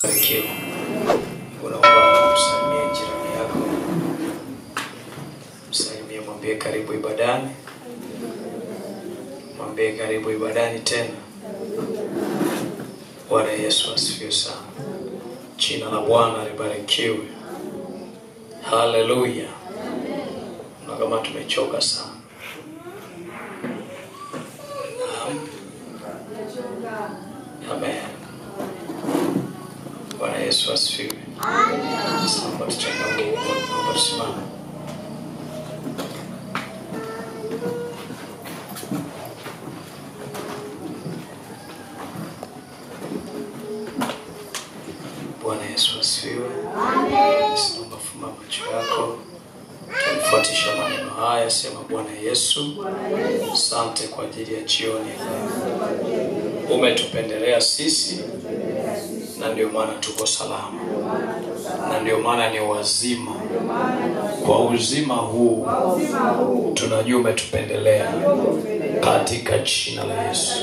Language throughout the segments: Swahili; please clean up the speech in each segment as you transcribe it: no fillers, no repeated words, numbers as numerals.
Barikiwa. Unaomba msalimie jirani yako. Msalimie, mwambie karibu ibadani. Mwambie karibu ibadani tena. Bwana Yesu asifiwe sana. Jina la Bwana libarikiwe. Haleluya. Na kama tumechoka sana. Amen. Bwana Yesu asifiwe. Amen. Sasa tuchangamke, naomba tusimame. Bwana Yesu asifiwe. Amen. Naomba fumba macho yako. Tufuatisha maneno haya, sema: Bwana Yesu, asante kwa ajili ya jioni. Umetupendelea sisi na ndio maana tuko salama. Na ndio maana ni wazima. Kwa uzima huu tunajua umetupendelea katika jina la Yesu.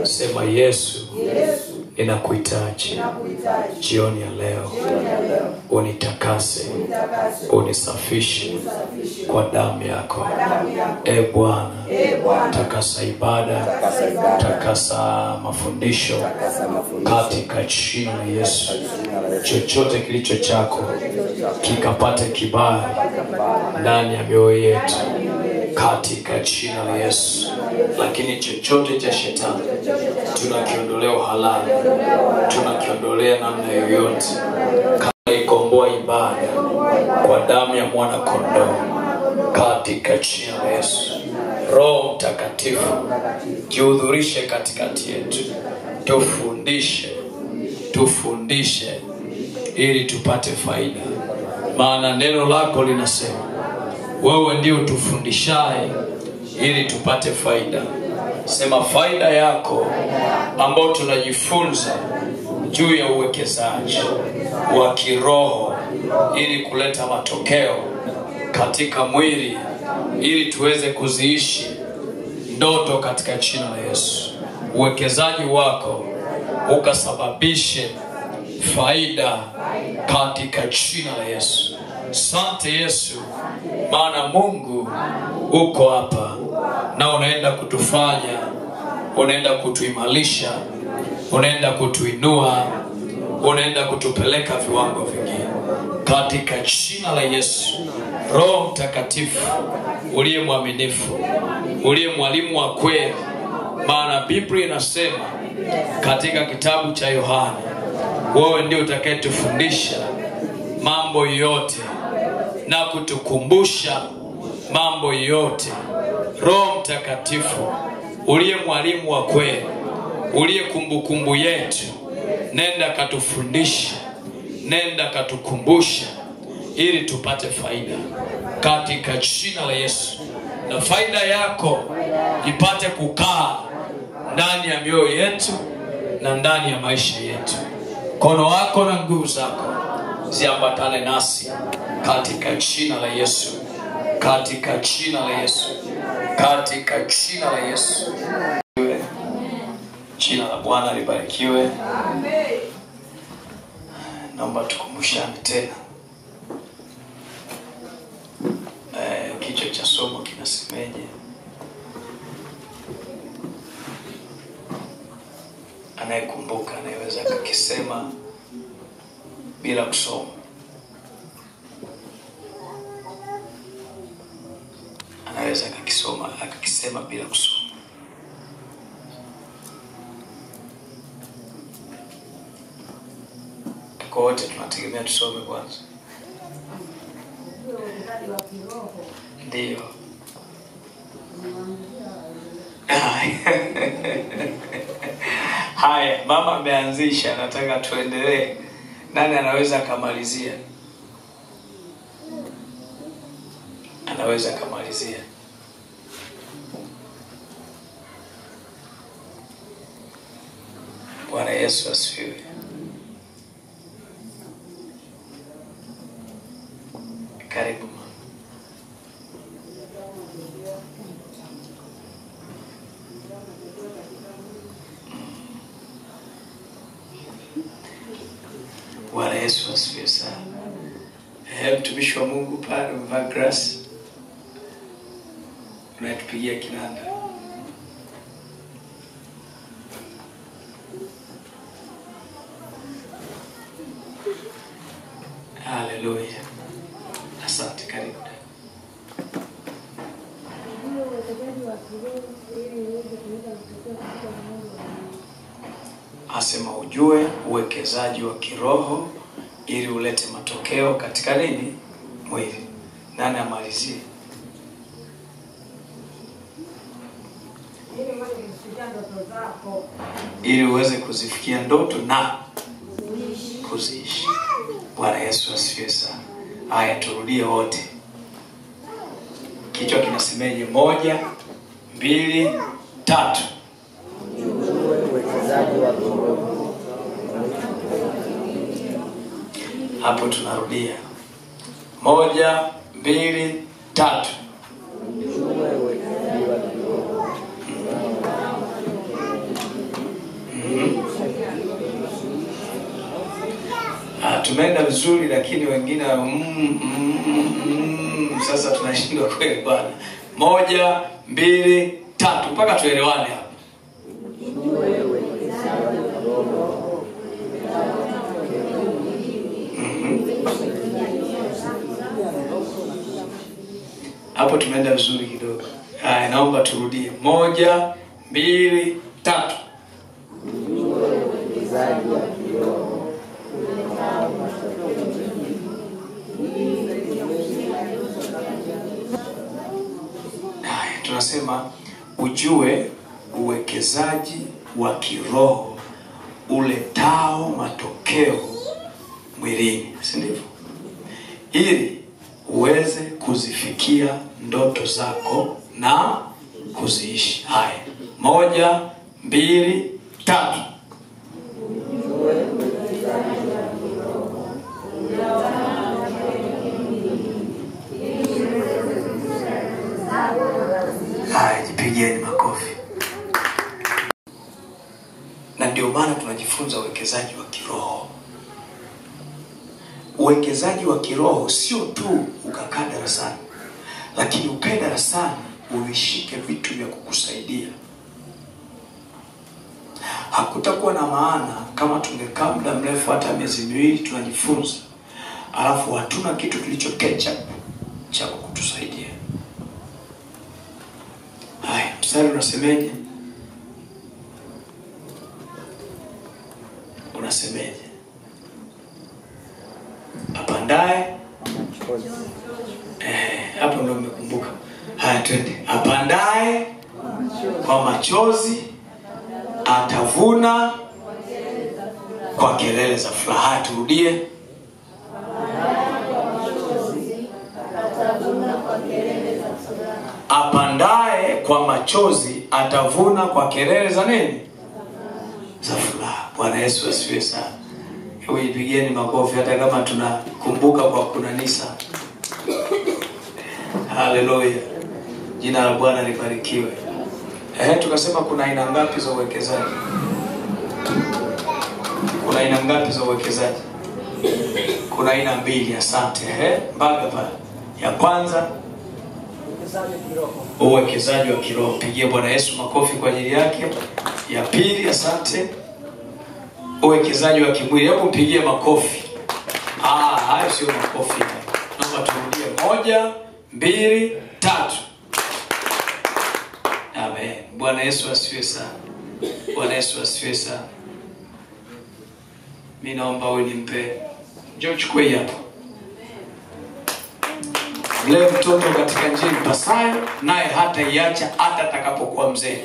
Sema: Yesu, ninakuhitaji jioni ya leo. Unitakase, unisafishe kwa damu yako. Bwana, takasa ibada, takasa mafundisho katika jina la Yesu. Chochote kilicho chako kikapate kibali ndani ya mioyo yetu katika jina la Yesu. Lakini chochote cha shetani tunakiondolea halali, tunakiondolea namna yoyote. Kama ikomboa ibada kwa damu ya mwana kondoo katika jina la Yesu. Roho Mtakatifu, jihudhurishe katikati yetu. Tufundishe ili tupate faida. Maana neno lako linasema wewe ndio tufundishaye ili tupate faida. Sema faida yako ambao tunajifunza juu ya uwekezaji wa kiroho ili kuleta matokeo katika mwili, ili tuweze kuziishi ndoto katika jina la Yesu. Uwekezaji wako ukasababishe faida katika jina la Yesu. Asante Yesu, maana Mungu uko hapa na unaenda kutufanya, unaenda kutuimarisha, unaenda kutuinua, unaenda kutupeleka viwango vingine katika jina la Yesu. Roho Mtakatifu uliye mwaminifu, uliye mwalimu wa kweli, maana Biblia inasema katika kitabu cha Yohana, wewe ndio utakayetufundisha mambo yote na kutukumbusha mambo yote. Roho Mtakatifu uliye mwalimu wa kweli, uliye kumbukumbu yetu, nenda katufundisha, nenda katukumbusha ili tupate faida katika jina la Yesu. Na faida yako ipate kukaa ndani ya mioyo yetu na ndani ya maisha yetu. Mkono wako na nguvu zako ziambatane nasi katika jina la Yesu. Katika jina la Yesu. Katika jina la Yesu. Jina la Bwana libarikiwe. Amen. Naomba tukumbushane tena. Kichwa cha somo kinasemeje? Anayekumbuka anayeweza kukisema bila kusoma. Anaweza akakisema bila kusoma. Kwa wote tunategemea tusome kwanza. Ndio. Haya, mama ameanzisha, nataka tuendelee. Nani anaweza kumalizia? Anaweza kumalizia. Bwana Yesu asifiwe. Karibu. Yesu asifiwe sana. Mtumishi wa Mungu pale umevaa grass, unatupigia kinanda. Haleluya. Asante, karibu. Asema ujue uwekezaji wa kiroho ili ulete matokeo katika nini? Mwili. Nani amalizie? Ili uweze kuzifikia ndoto na kuziishi. Bwana Yesu asifiwe sana. Haya, turudie wote. Kichwa kinasemeje? 1, 2, 3. Hapo tunarudia. 1, 2, 3. Tumeenda vizuri, lakini wengine sasa tunashindwa kweli bwana. 1, 2, 3 mpaka tuelewane hapa. Hapo tumeenda vizuri kidogo. Haya, naomba turudie. 1, 2, 3. Tunasema ujue uwekezaji wa kiroho uletao matokeo mwilini, si ndivyo? Ili uweze kuzifikia ndoto zako na kuziishi. Haya, 1, 2, 3. Haya, jipigieni makofi. Na ndio maana tunajifunza uwekezaji wa kiroho. Uwekezaji wa kiroho sio tu ukakaa darasani, lakini ukae darasani uishike vitu vya kukusaidia. Hakutakuwa na maana kama tungekaa muda mrefu hata miezi 2 tunajifunza, alafu hatuna kitu kilichokecha cha kutusaidia. Haya, mstari unasemeje? Unasemeje? Apandaye hapo ndo nimekumbuka. Haya, twende. Apandaye kwa machozi atavuna kwa kelele za furaha. Turudie. Apandaye kwa machozi atavuna kwa kelele za nini? Za furaha. Bwana Yesu asifiwe sana. Hebu ipigeni makofi hata kama tunakumbuka kwa kunanisa. Haleluya. Jina la Bwana libarikiwe. Tukasema kuna aina ngapi za uwekezaji? Kuna aina ngapi za uwekezaji? Kuna aina 2. Asante. Mbaga pale. Ya kwanza, uwekezaji wa kiroho. Pigie Bwana Yesu makofi kwa ajili yake. Ya pili, asante, uwekezaji wa kimwili. Hebu mpigie makofi. Hayo sio makofi. Naomba turudie. 1, 2, 3. Amen. Bwana Yesu asifiwe sana. Bwana Yesu asifiwe sana. Mimi naomba wewe nimpe. Njoo chukue hapo. Mlee mtoto katika njia ipasayo, naye hata iacha hata atakapokuwa mzee.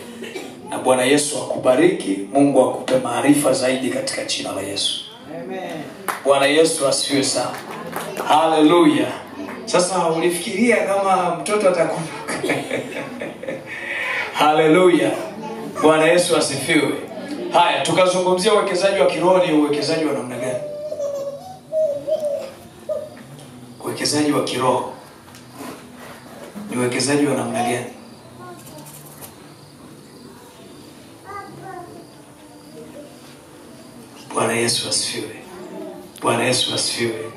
Na Bwana Yesu akubariki. Mungu akupe maarifa zaidi katika jina la Yesu. Amen. Bwana Yesu asifiwe sana. Haleluya. Sasa ulifikiria kama mtoto atakumbuka? Haleluya. Bwana Yesu asifiwe. Haya, tukazungumzia uwekezaji wa kiroho. Ni uwekezaji wa namna gani? Uwekezaji wa kiroho ni uwekezaji wa namna gani? Bwana Yesu asifiwe. Bwana Yesu asifiwe.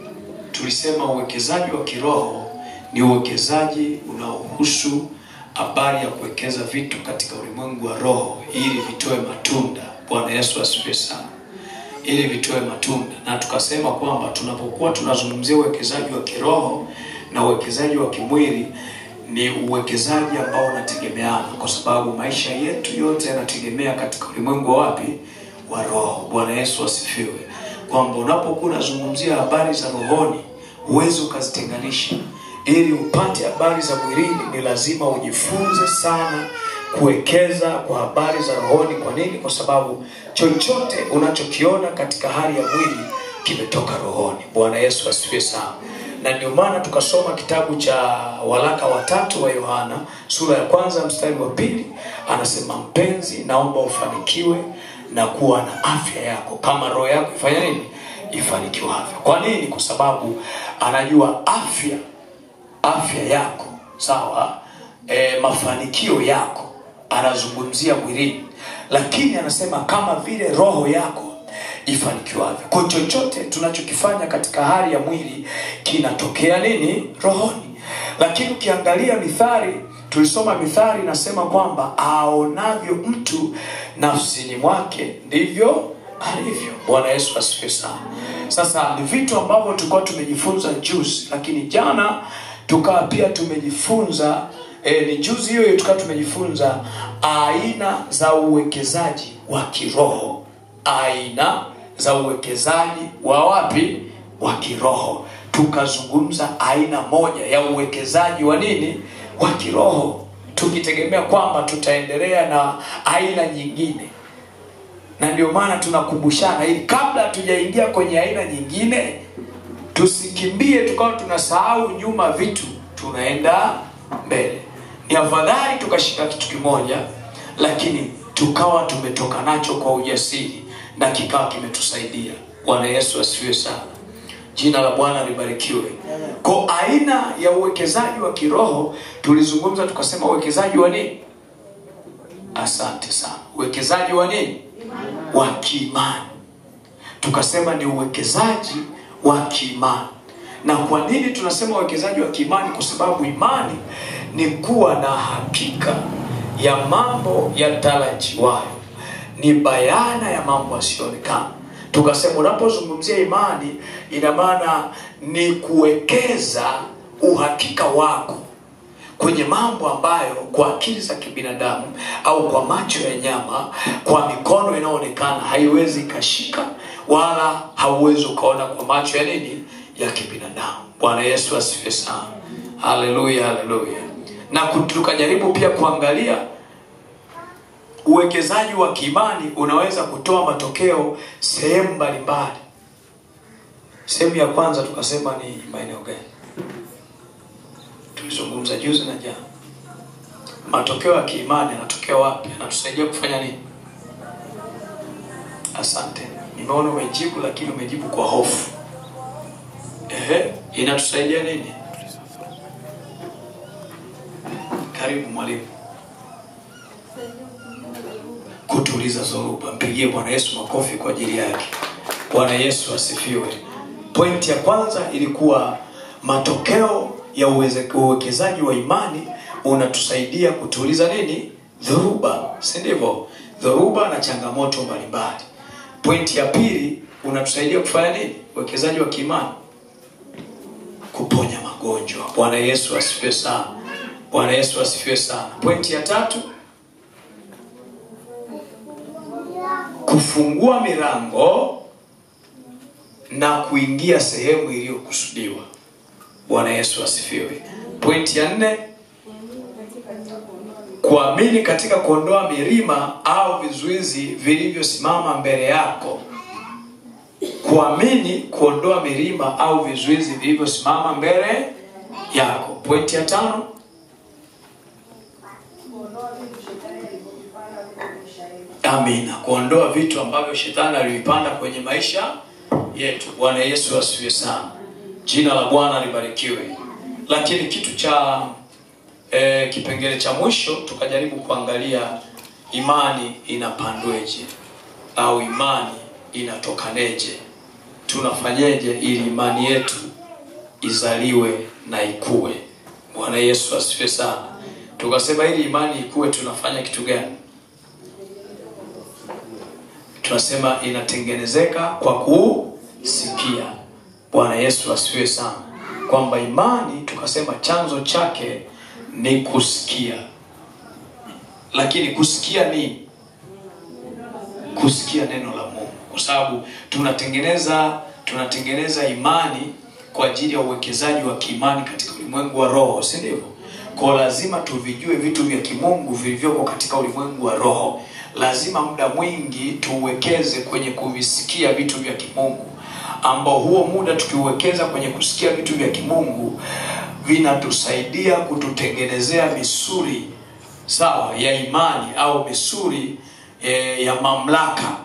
Tulisema uwekezaji wa kiroho ni uwekezaji unaohusu habari ya kuwekeza vitu katika ulimwengu wa roho ili vitoe matunda. Bwana Yesu asifiwe sana. Ili vitoe matunda. Na tukasema kwamba tunapokuwa tunazungumzia uwekezaji wa kiroho na uwekezaji wa kimwili ni uwekezaji ambao unategemeana, kwa sababu maisha yetu yote yanategemea katika ulimwengu wapi? Wa roho. Bwana Yesu asifiwe. Kwamba unapokuwa unazungumzia habari za rohoni huwezi ukazitenganisha. Ili upate habari za mwilini ni lazima ujifunze sana kuwekeza kwa habari za rohoni. Kwa nini? Kwa sababu chochote unachokiona katika hali ya mwili kimetoka rohoni. Bwana Yesu asifiwe sana. Na ndio maana tukasoma kitabu cha waraka wa 3 wa Yohana sura ya 1 mstari wa 2, anasema mpenzi, naomba ufanikiwe na kuwa na afya yako kama roho yako ifanya nini? Ifanikiwe afya. Kwa nini? Kwa sababu anajua afya yako, sawa, mafanikio yako anazungumzia mwilini, lakini anasema kama vile roho yako ifanikiwavyo. Kwa chochote tunachokifanya katika hali ya mwili kinatokea nini? Rohoni. Lakini ukiangalia Mithali, tulisoma Mithali nasema kwamba aonavyo mtu nafsini mwake ndivyo alivyo. Bwana Yesu asifiwe sana. Sasa ni vitu ambavyo tulikuwa tumejifunza juzi, lakini jana tukawa pia tumejifunza ni juzi hiyo tukawa tumejifunza aina za uwekezaji wa kiroho. Aina za uwekezaji wa wapi? Wa kiroho. Tukazungumza aina moja ya uwekezaji wa nini? Wa kiroho. Tukitegemea kwamba tutaendelea na aina nyingine. Na ndio maana tunakumbushana ili kabla tujaingia kwenye aina nyingine tusikimbie tukawa tunasahau nyuma vitu, tunaenda mbele. Ni afadhali tukashika kitu kimoja lakini tukawa tumetoka nacho kwa ujasiri na kikawa kimetusaidia. Bwana Yesu asifiwe sana. Jina la Bwana libarikiwe. Kwa aina ya uwekezaji wa kiroho tulizungumza tukasema uwekezaji wa nini? Asante sana. Uwekezaji wa nini? Wa kiimani. Tukasema ni uwekezaji wa kiimani. Na kwa nini tunasema uwekezaji wa kiimani? Kwa sababu imani ni kuwa na hakika ya mambo yatarajiwayo, ni bayana ya mambo yasiyoonekana. Tukasema unapozungumzia imani ina maana ni kuwekeza uhakika wako kwenye mambo ambayo kwa akili za kibinadamu au kwa macho ya nyama, kwa mikono inayoonekana haiwezi kashika, wala hauwezi ukaona kwa macho ya nini? Ya kibinadamu. Bwana Yesu asifiwe sana. Haleluya, haleluya. Na tukajaribu pia kuangalia uwekezaji wa kiimani unaweza kutoa matokeo sehemu mbalimbali. Sehemu ya kwanza tukasema ni maeneo gani? Tulizungumza juzi na jana. Matokeo ya kiimani yanatokea wapi? Yanatusaidia kufanya nini? Asante. Nimeona umejibu lakini umejibu kwa hofu. Inatusaidia nini? Karibu mwalimu. Kutuliza zoruba. Mpigie Bwana Yesu makofi kwa ajili yake. Bwana Yesu asifiwe. Pointi ya kwanza ilikuwa matokeo ya uwekezaji wa imani unatusaidia kutuliza nini? Dhoruba, si ndivyo? Dhoruba na changamoto mbalimbali. Pointi ya pili, unatusaidia kufanya nini? Uwekezaji wa kiimani kuponya magonjwa. Bwana Yesu asifiwe sana. Bwana Yesu asifiwe sana. Pointi ya tatu, kufungua milango na kuingia sehemu iliyokusudiwa. Bwana Yesu asifiwe. Pointi ya 4, kuamini katika kuondoa milima au vizuizi vilivyosimama mbele yako. Kuamini kuondoa milima au vizuizi vilivyosimama mbele yako. Pointi ya 5, amina, kuondoa vitu ambavyo shetani alivipanda kwenye maisha yetu. Bwana Yesu asifiwe sana. Jina la Bwana libarikiwe. Lakini kitu cha kipengele cha mwisho tukajaribu kuangalia imani inapandweje au imani inatokaneje. tunafanyeje ili imani yetu izaliwe na ikue. Bwana Yesu asifiwe sana. Tukasema ili imani ikue tunafanya kitu gani? Tunasema inatengenezeka kwa kusikia. Bwana Yesu asifiwe sana. Kwamba imani tukasema chanzo chake ni kusikia. Lakini kusikia nini? Kusikia neno la Mungu. Kwa sababu tunatengeneza imani kwa ajili ya uwekezaji wa kiimani katika ulimwengu wa roho, si ndivyo? Kwa lazima tuvijue vitu vya kimungu vilivyoko katika ulimwengu wa roho. Lazima muda mwingi tuwekeze kwenye kuvisikia vitu vya kimungu, ambao huo muda tukiuwekeza kwenye kusikia vitu vya kimungu vinatusaidia kututengenezea misuri sawa ya imani au misuri ya mamlaka.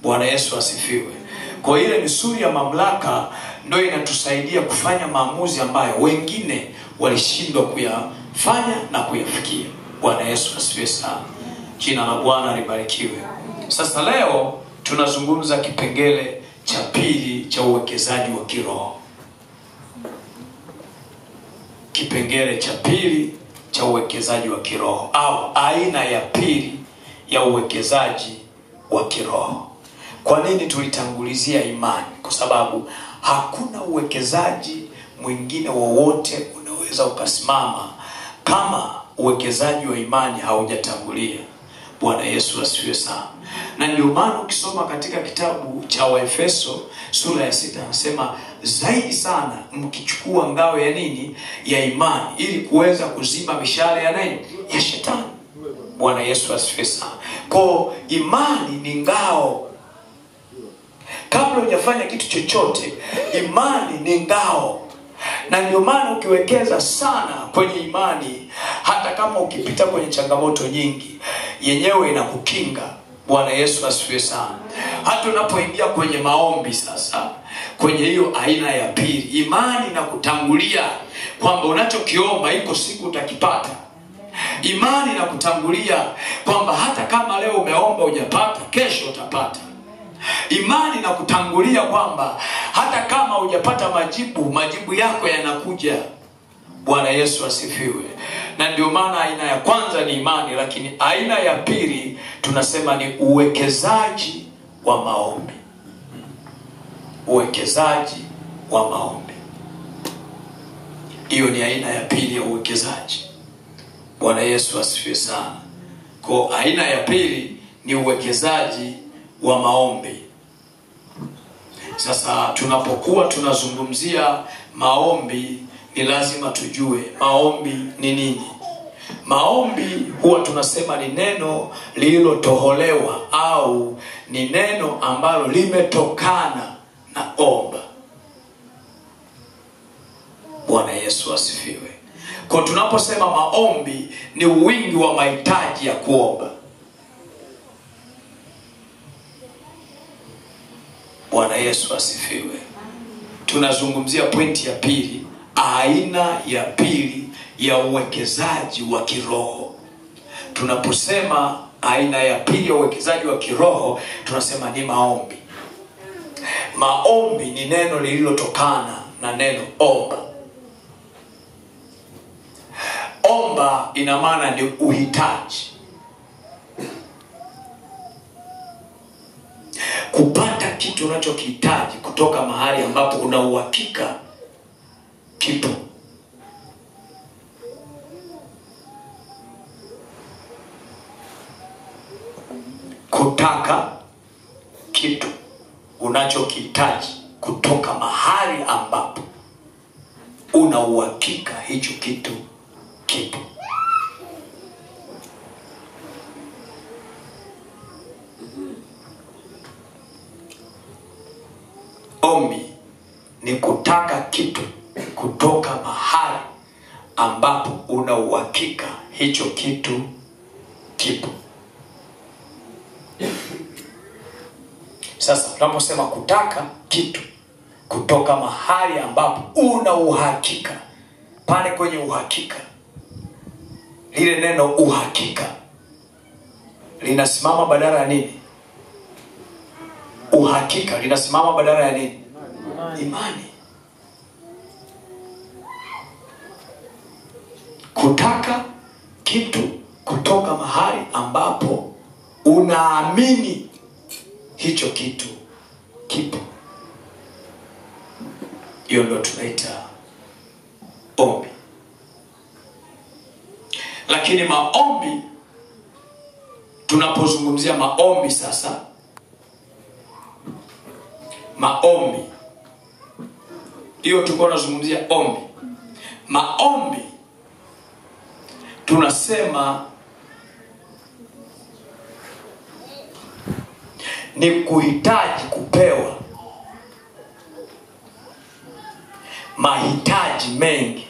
Bwana Yesu asifiwe. Kwa ile misuri ya mamlaka ndio inatusaidia kufanya maamuzi ambayo wengine walishindwa kuyafanya na kuyafikia. Bwana Yesu asifiwe sana. Jina la Bwana libarikiwe. Sasa leo tunazungumza kipengele cha pili cha uwekezaji wa kiroho. Kipengele cha pili cha uwekezaji wa kiroho, au aina ya pili ya uwekezaji wa kiroho. Kwa nini tulitangulizia imani? Kwa sababu hakuna uwekezaji mwingine wowote unaweza ukasimama kama uwekezaji wa imani haujatangulia. Bwana Yesu asifiwe sana. Na ndio maana ukisoma katika kitabu cha Waefeso sura ya 6 anasema zaidi sana mkichukua ngao ya nini? Ya imani, ili kuweza kuzima mishale ya nini? Ya shetani. Bwana Yesu asifiwe sana. Kwa imani ni ngao. Kabla hujafanya kitu chochote, imani ni ngao. Na ndio maana ukiwekeza sana kwenye imani, hata kama ukipita kwenye changamoto nyingi, yenyewe inakukinga. Bwana Yesu asifiwe sana. Hata unapoingia kwenye maombi sasa, kwenye hiyo aina ya pili, imani inakutangulia kwamba unachokiomba iko siku utakipata. Imani inakutangulia kwamba hata kama leo umeomba hujapata, kesho utapata. Imani inakutangulia kwamba hata kama hujapata majibu yako yanakuja. Bwana Yesu asifiwe. Na ndio maana aina ya kwanza ni imani, lakini aina ya pili tunasema ni uwekezaji wa maombi. Uwekezaji wa maombi. Hiyo ni aina ya pili ya uwekezaji. Bwana Yesu asifiwe sana. Kwa aina ya pili ni uwekezaji wa maombi. Sasa tunapokuwa tunazungumzia maombi, ni lazima tujue maombi ni nini. Maombi huwa tunasema ni neno lililotoholewa au ni neno ambalo limetokana na omba. Bwana Yesu asifiwe. Kwa tunaposema maombi ni wingi wa mahitaji ya kuomba. Bwana Yesu asifiwe. Tunazungumzia pointi ya pili, aina ya pili ya uwekezaji wa kiroho. Tunaposema aina ya pili ya uwekezaji wa kiroho, tunasema ni maombi. Maombi ni neno lililotokana na neno omba. Omba ina maana ni uhitaji. Kupata kitu unachokihitaji kutoka mahali ambapo una uhakika kipo. Kutaka kitu unachokihitaji kutoka mahali ambapo una uhakika hicho kitu kipo. Ombi ni kutaka kitu kutoka mahali ambapo una uhakika hicho kitu kipo. Sasa tunaposema kutaka kitu kutoka mahali ambapo una uhakika, pale kwenye uhakika, lile neno uhakika linasimama badala ya nini? Uhakika linasimama badala ya nini? Imani. Kutaka kitu kutoka mahali ambapo unaamini hicho kitu kipo. Hiyo ndio tunaita ombi. Lakini maombi, tunapozungumzia maombi sasa, maombi hiyo tulikuwa tunazungumzia ombi. Maombi tunasema ni kuhitaji kupewa mahitaji mengi.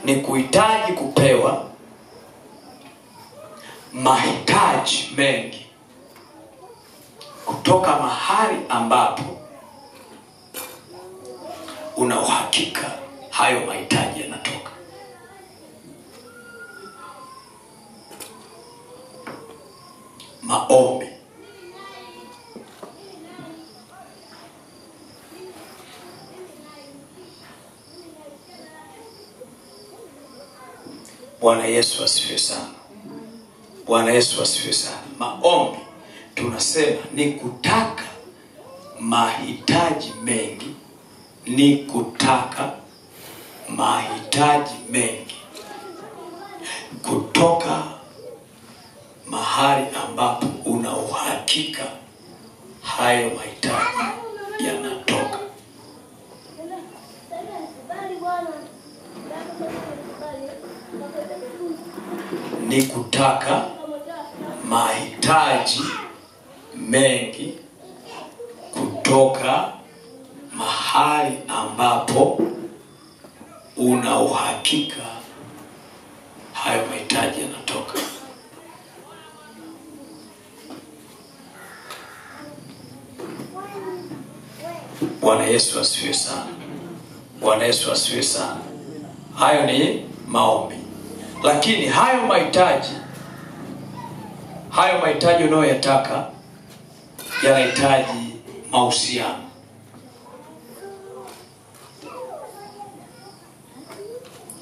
Ni kuhitaji kupewa mahitaji mengi kutoka mahali ambapo una uhakika hayo mahitaji yanatoka. Maombi. Bwana Yesu asifiwe sana. Bwana Yesu asifiwe sana. Maombi tunasema ni kutaka mahitaji mengi, ni kutaka mahitaji mengi kutoka mahali ambapo una uhakika hayo mahitaji yanatoka. Ni kutaka mahitaji mengi kutoka mahali ambapo una uhakika hayo mahitaji yanatoka. Bwana Yesu asifiwe sana. Bwana Yesu asifiwe sana. Hayo ni maombi. Lakini hayo mahitaji unayoyataka yanahitaji mahusiano.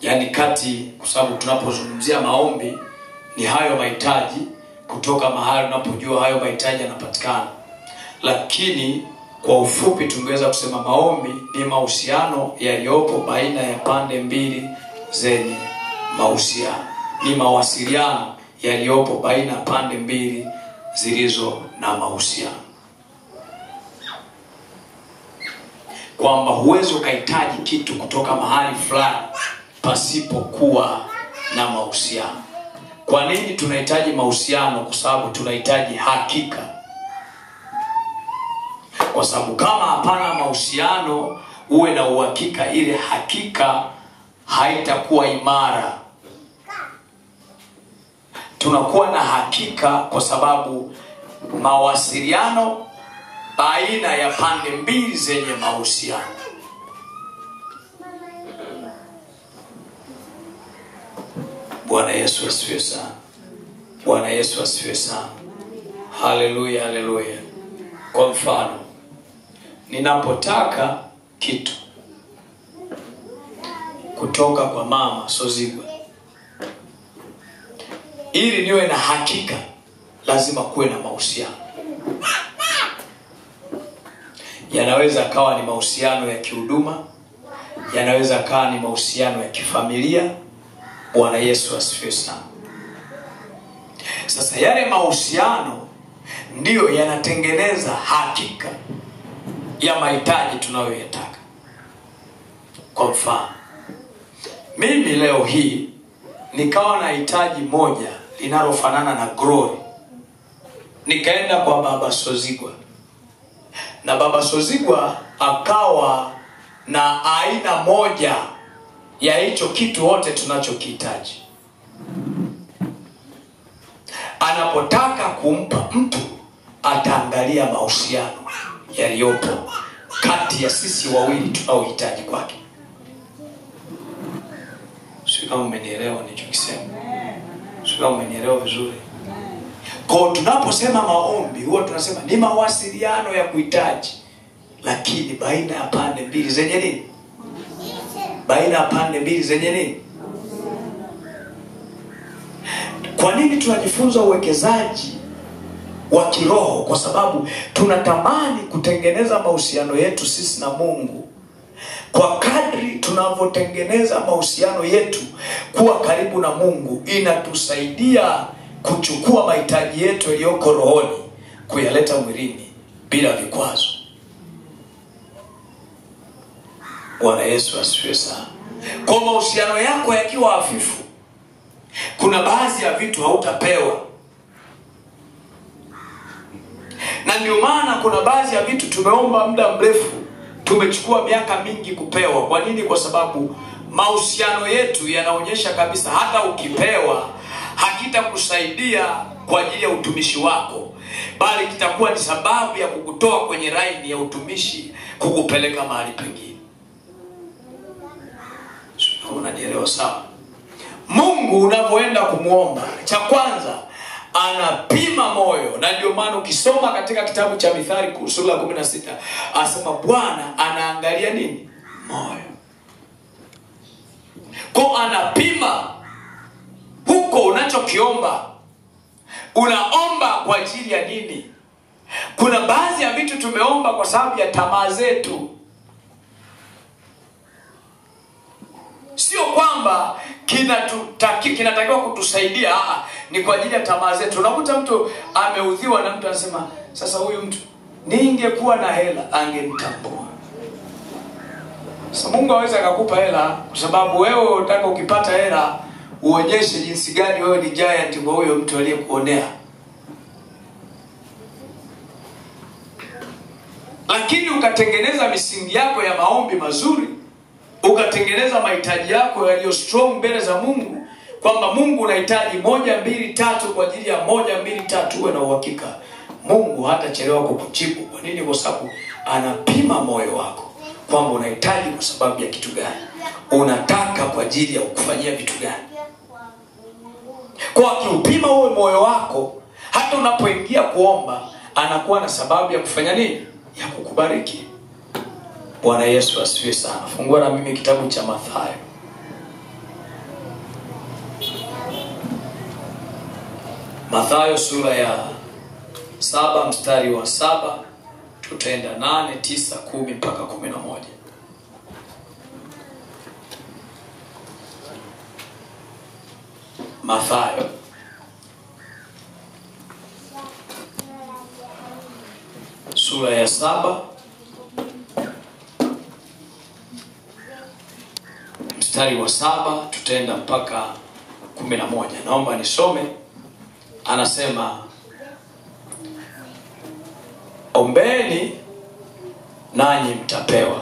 Yaani kwa sababu tunapozungumzia maombi ni hayo mahitaji kutoka mahali unapojua hayo mahitaji yanapatikana. Lakini kwa ufupi tungeweza kusema maombi ni mahusiano yaliyopo baina ya pande mbili zenye mahusiano. Ni mawasiliano yaliyopo baina ya pande mbili zilizo na mahusiano. Kwamba huwezi ukahitaji kitu kutoka mahali fulani pasipokuwa na mahusiano. Kwa nini tunahitaji mahusiano? Kwa sababu tunahitaji hakika. Kwa sababu kama hapana mahusiano, uwe na uhakika, ile hakika haitakuwa imara. Tunakuwa na hakika kwa sababu mawasiliano baina ya pande mbili zenye mahusiano. Bwana Yesu asifiwe sana. Bwana Yesu asifiwe sana. Haleluya, haleluya. Kwa mfano, ninapotaka kitu kutoka kwa mama Sozigwa, ili niwe na hakika lazima kuwe na mahusiano. Yanaweza kawa ni mahusiano ya kihuduma, yanaweza kawa ni mahusiano ya kifamilia. Bwana Yesu asifiwe sana. Sasa yale mahusiano ndiyo yanatengeneza hakika ya mahitaji tunayoyataka. Kwa mfano, mimi leo hii nikawa na hitaji moja linalofanana na glory. Nikaenda kwa baba Sozigwa, na baba Sozigwa akawa na aina moja ya hicho kitu wote tunachokihitaji. Anapotaka kumpa mtu, ataangalia mahusiano yaliyopo kati ya sisi wawili tunaohitaji kwake. Sio kama umenielewa nilichokisema. Sio kama umenielewa vizuri. Kwa tunaposema maombi huwa tunasema ni mawasiliano ya kuhitaji, lakini baina ya pande mbili zenye nini? Baina ya pande mbili zenye nini? Kwa nini tunajifunza uwekezaji wa kiroho? Kwa sababu tunatamani kutengeneza mahusiano yetu sisi na Mungu. Kwa kadri tunavyotengeneza mahusiano yetu kuwa karibu na Mungu, inatusaidia kuchukua mahitaji yetu yaliyoko rohoni kuyaleta mwilini bila vikwazo. Bwana Yesu asifiwe sana. Kwa mahusiano yako yakiwa hafifu, kuna baadhi ya vitu hautapewa. Na ndio maana kuna baadhi ya vitu tumeomba muda mrefu, tumechukua miaka mingi kupewa. Kwa nini? Kwa sababu mahusiano yetu yanaonyesha kabisa hata ukipewa hakitakusaidia kwa ajili ya utumishi wako, bali kitakuwa ni sababu ya kukutoa kwenye line ya utumishi kukupeleka mahali pengine. Unanielewa sawa? Mungu unapoenda kumuomba, cha kwanza anapima moyo. Na ndio maana ukisoma katika kitabu cha Mithali sura 16 anasema Bwana anaangalia nini? Moyo. Kwa anapima huko unachokiomba, unaomba kwa ajili ya nini? Kuna baadhi ya vitu tumeomba kwa sababu ya tamaa zetu. Sio kwamba kinatakiwa kutusaidia, ni kwa ajili ya tamaa zetu. Unakuta mtu ameudhiwa na mtu anasema, sasa huyu mtu ningekuwa na hela angenitambua. Sasa Mungu hawezi akakupa hela kwa sababu wewe unataka ukipata hela uonyeshe jinsi gani wewe ni giant kwa huyo mtu aliyekuonea. Lakini ukatengeneza misingi yako ya maombi mazuri, ukatengeneza mahitaji yako yaliyo strong mbele za Mungu, kwamba Mungu unahitaji 1 2 3 kwa ajili ya 1 2 3, uwe na uhakika Mungu hatachelewa kukujibu. Kwa nini? Kwa sababu anapima moyo wako kwamba unahitaji kwa sababu ya kitu gani, unataka kwa ajili ya kufanyia vitu gani. Kwa kiupima uwe moyo wako, hata unapoingia kuomba anakuwa na sababu ya kufanya nini? Ya kukubariki. Bwana Yesu asifiwe sana. Fungua na mimi kitabu cha Mathayo. Mathayo sura ya 7 mstari wa 7, tutaenda 8, 9, 10 mpaka 11. Mathayo sura ya 7 mstari wa 7, tutaenda mpaka 11. Naomba nisome. Anasema, ombeni nanyi mtapewa,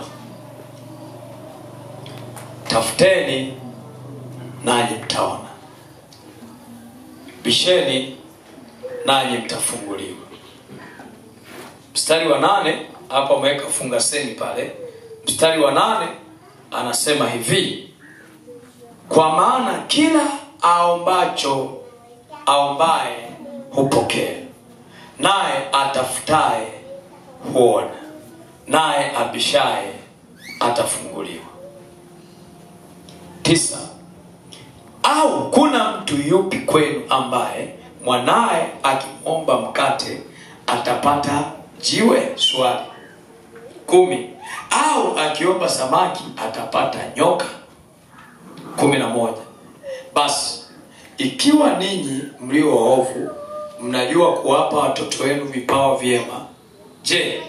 tafuteni nanyi mtaona, bisheni nanyi mtafunguliwa. Mstari wa 8, hapa mweka funga seni pale. Mstari wa 8 anasema hivi, kwa maana kila aombaye hupokea, naye atafutaye huona, naye abishaye atafunguliwa. 9, au kuna mtu yupi kwenu ambaye mwanae akimwomba mkate atapata jiwe? Swali. 10, au akiomba samaki atapata nyoka? 11, basi ikiwa ninyi mlio waovu mnajua kuwapa watoto wenu vipawa vyema, je,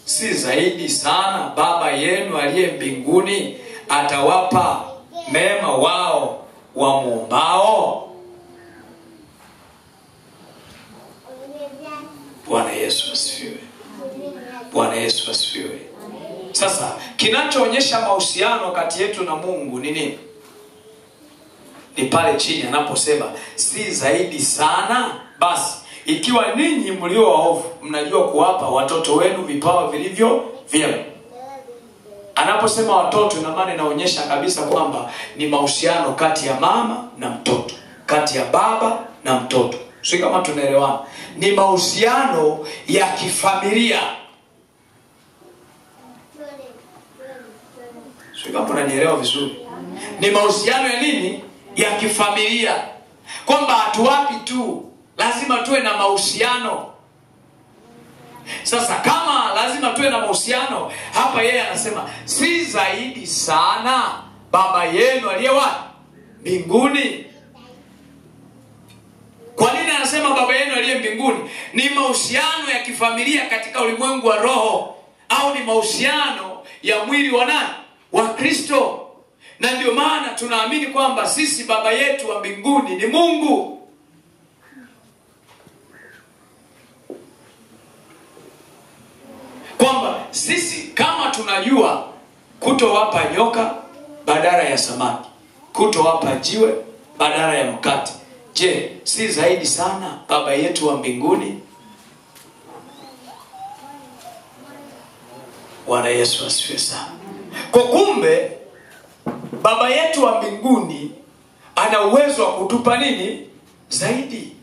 si zaidi sana Baba yenu aliye mbinguni atawapa mema wao wamuombao? Bwana Yesu asifiwe. Bwana Yesu asifiwe. Sasa kinachoonyesha mahusiano kati yetu na Mungu ni nini? Ni pale chini anaposema si zaidi sana, basi ikiwa ninyi mlio waovu mnajua kuwapa watoto wenu vipawa vilivyo vyema. Anaposema watoto, ina maana inaonyesha kabisa kwamba ni mahusiano kati ya mama na mtoto, kati ya baba na mtoto, Sio kama tunaelewana. Ni mahusiano ya kifamilia. Sio kama unanielewa vizuri. Ni mahusiano ya nini? Ya kifamilia. Kwamba hatuwapi tu, lazima tuwe na mahusiano. Sasa kama lazima tuwe na mahusiano, hapa yeye anasema si zaidi sana Baba yenu aliye wapi? Mbinguni. Kwa nini anasema Baba yenu aliye mbinguni? Ni mahusiano ya kifamilia katika ulimwengu wa roho, au ni mahusiano ya mwili wa nani? Wa Kristo. Na ndio maana tunaamini kwamba sisi Baba yetu wa mbinguni ni Mungu. Kwamba sisi kama tunajua kutowapa nyoka badala ya samaki, kutowapa jiwe badala ya mkate, je, si zaidi sana Baba yetu wa mbinguni? Bwana Yesu asifiwe sana. Kwa kumbe Baba yetu wa mbinguni ana uwezo wa kutupa nini zaidi?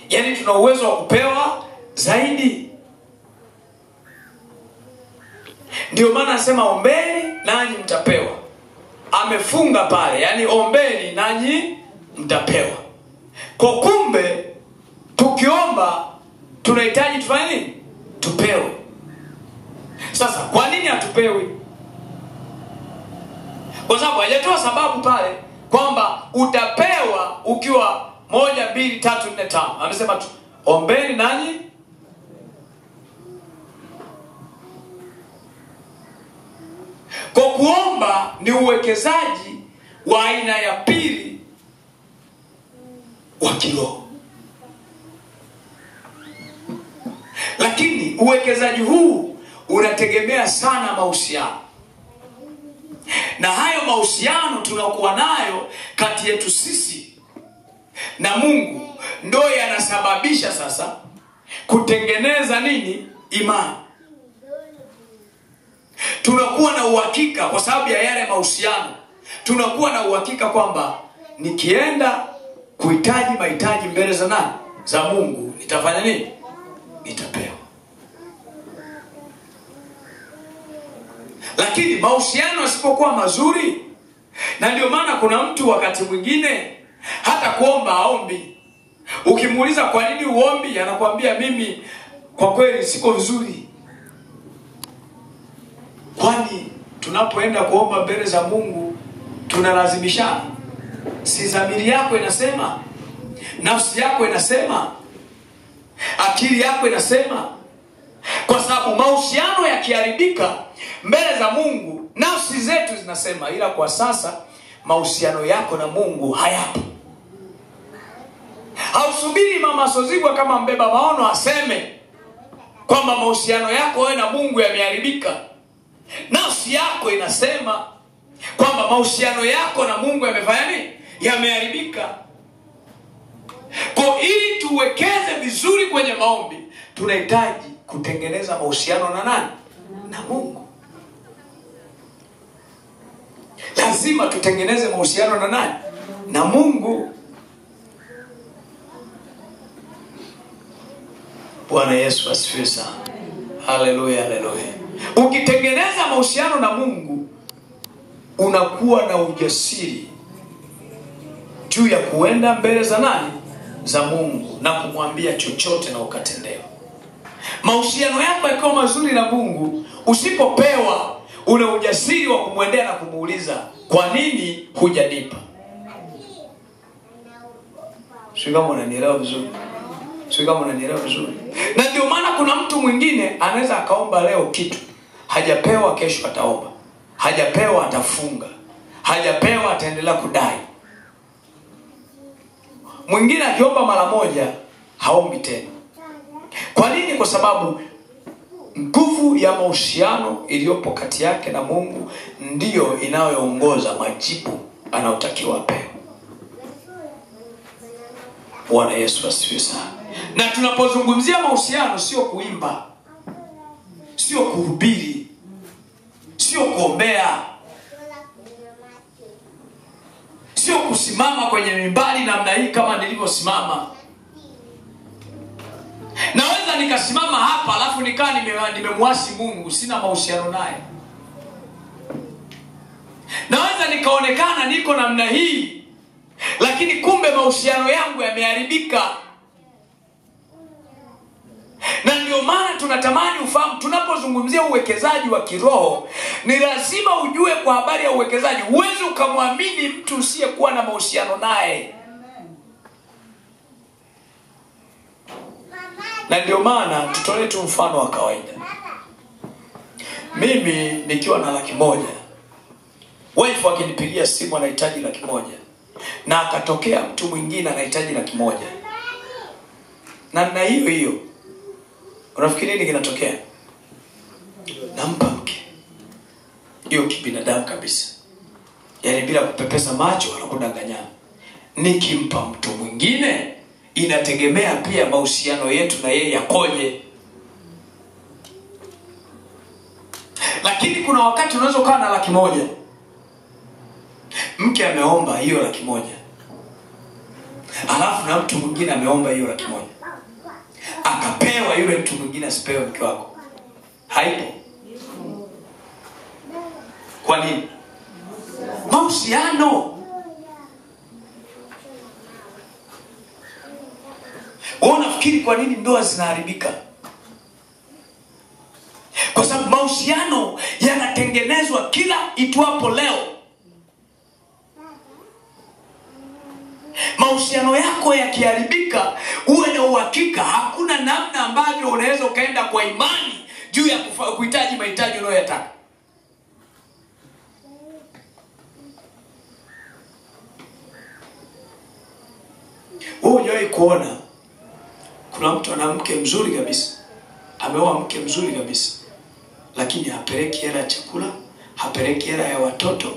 Yaani tuna uwezo wa kupewa zaidi. Ndio maana anasema ombeni nanyi mtapewa. Amefunga pale, yani ombeni nanyi mtapewa. Kwa kumbe tukiomba tunahitaji tufanye nini? Tupewe. Sasa kwa nini hatupewi? Kwa sababu hajatoa sababu pale kwamba utapewa ukiwa 1, 2, 3, 4, 5. Amesema tu ombeni nanyi. Kwa kuomba ni uwekezaji wa aina ya pili wa kiroho. Lakini uwekezaji huu unategemea sana mahusiano. Na hayo mahusiano tunakuwa nayo kati yetu sisi na Mungu ndio yanasababisha sasa kutengeneza nini? Imani. Tunakuwa na uhakika kwa sababu ya yale mahusiano. Tunakuwa na uhakika kwamba nikienda kuhitaji mahitaji mbele za nani? Za Mungu, nitafanya nini? Nitapewa. Lakini mahusiano yasipokuwa mazuri, na ndio maana kuna mtu wakati mwingine hata kuomba haombi. Ukimuuliza kwa nini uombi, anakuambia mimi kwa kweli siko vizuri. Kwani tunapoenda kuomba mbele za Mungu tunalazimishana? Si dhamiri yako inasema? Nafsi yako inasema? Akili yako inasema? Kwa sababu mahusiano yakiharibika mbele za Mungu, nafsi zetu zinasema, ila kwa sasa mahusiano yako na Mungu hayapo. Hausubiri Mama Sozigwa kama mbeba maono aseme kwamba mahusiano yako wewe na Mungu yameharibika. Nafsi yako inasema kwamba mahusiano yako na Mungu yamefanya nini? Yameharibika. Kwa ili tuwekeze vizuri kwenye maombi, tunahitaji kutengeneza mahusiano na nani? Na Mungu. Lazima tutengeneze mahusiano na nani? Na Mungu. Bwana Yesu asifiwe sana. Haleluya, haleluya. Ukitengeneza mahusiano na Mungu, unakuwa na ujasiri juu ya kuenda mbele za nani? Za Mungu, na kumwambia chochote na ukatendewa. Mahusiano yako yakiwa mazuri na Mungu, usipopewa una ujasiri wa kumwendea na kumuuliza, kwa nini hujanipa? Sio kama unanielewa vizuri. Sio kama unanielewa vizuri. Na ndio maana kuna mtu mwingine anaweza akaomba leo kitu, hajapewa, kesho ataomba. Hajapewa, atafunga. Hajapewa, ataendelea kudai. Mwingine akiomba mara moja haombi tena. Kwa nini? Kwa sababu nguvu ya mahusiano iliyopo kati yake na Mungu ndiyo inayoongoza majibu anayotakiwa apewe. Bwana Yesu asifiwe sana. Na tunapozungumzia mahusiano, sio kuimba, sio kuhubiri, sio kuombea, sio kusimama kwenye mimbari namna hii kama nilivyosimama. Naweza nikasimama hapa alafu nikaa nimemwasi Mungu, sina mahusiano naye. Naweza nikaonekana niko namna hii, lakini kumbe mahusiano yangu yameharibika. Na ndio maana tunatamani ufahamu, tunapozungumzia uwekezaji wa kiroho, ni lazima ujue kwa habari ya uwekezaji. Huwezi ukamwamini mtu usiyekuwa na mahusiano naye. Na ndio maana tutolee tu mfano wa kawaida. Mimi nikiwa na 100,000, wife akinipigia simu anahitaji 100,000, na akatokea mtu mwingine anahitaji 100,000, na hiyo unafikiri nini kinatokea? Nampa mke. Hiyo kibinadamu kabisa, yaani bila kupepesa macho wala kudanganya. Nikimpa mtu mwingine, inategemea pia mahusiano yetu na yeye yakoje. Lakini kuna wakati unaweza kuwa na 100,000, mke ameomba hiyo 100,000, alafu na mtu mwingine ameomba hiyo 100,000, akapewa yule mtu mwingine asipewe mke wako. Haipo. Kwa nini? Mahusiano. Unafikiri kwa nini ndoa zinaharibika? Kwa sababu mahusiano yanatengenezwa kila itwapo leo. Mahusiano yako yakiharibika, uwe na uhakika hakuna namna ambavyo unaweza ukaenda kwa imani juu ya kuhitaji mahitaji unayoyataka. Wewe unajua kuona kuna mtu ana mke mzuri kabisa, ameoa mke mzuri kabisa, lakini hapeleki hela ya chakula, hapeleki hela ya watoto,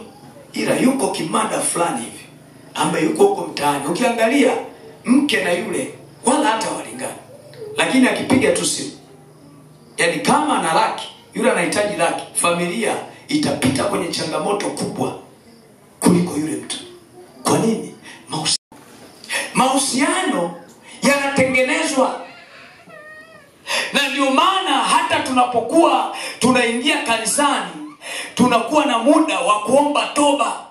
ila yuko kimada fulani hivi ambaye yuko huko mtaani. Ukiangalia mke na yule wala hata walingana, lakini akipiga tu simu, yani kama ana 100,000 yule anahitaji 100,000, familia itapita kwenye changamoto kubwa kuliko yule mtu. Kwa nini? Mahusiano yanatengenezwa. Na ndio maana hata tunapokuwa tunaingia kanisani, tunakuwa na muda wa kuomba toba.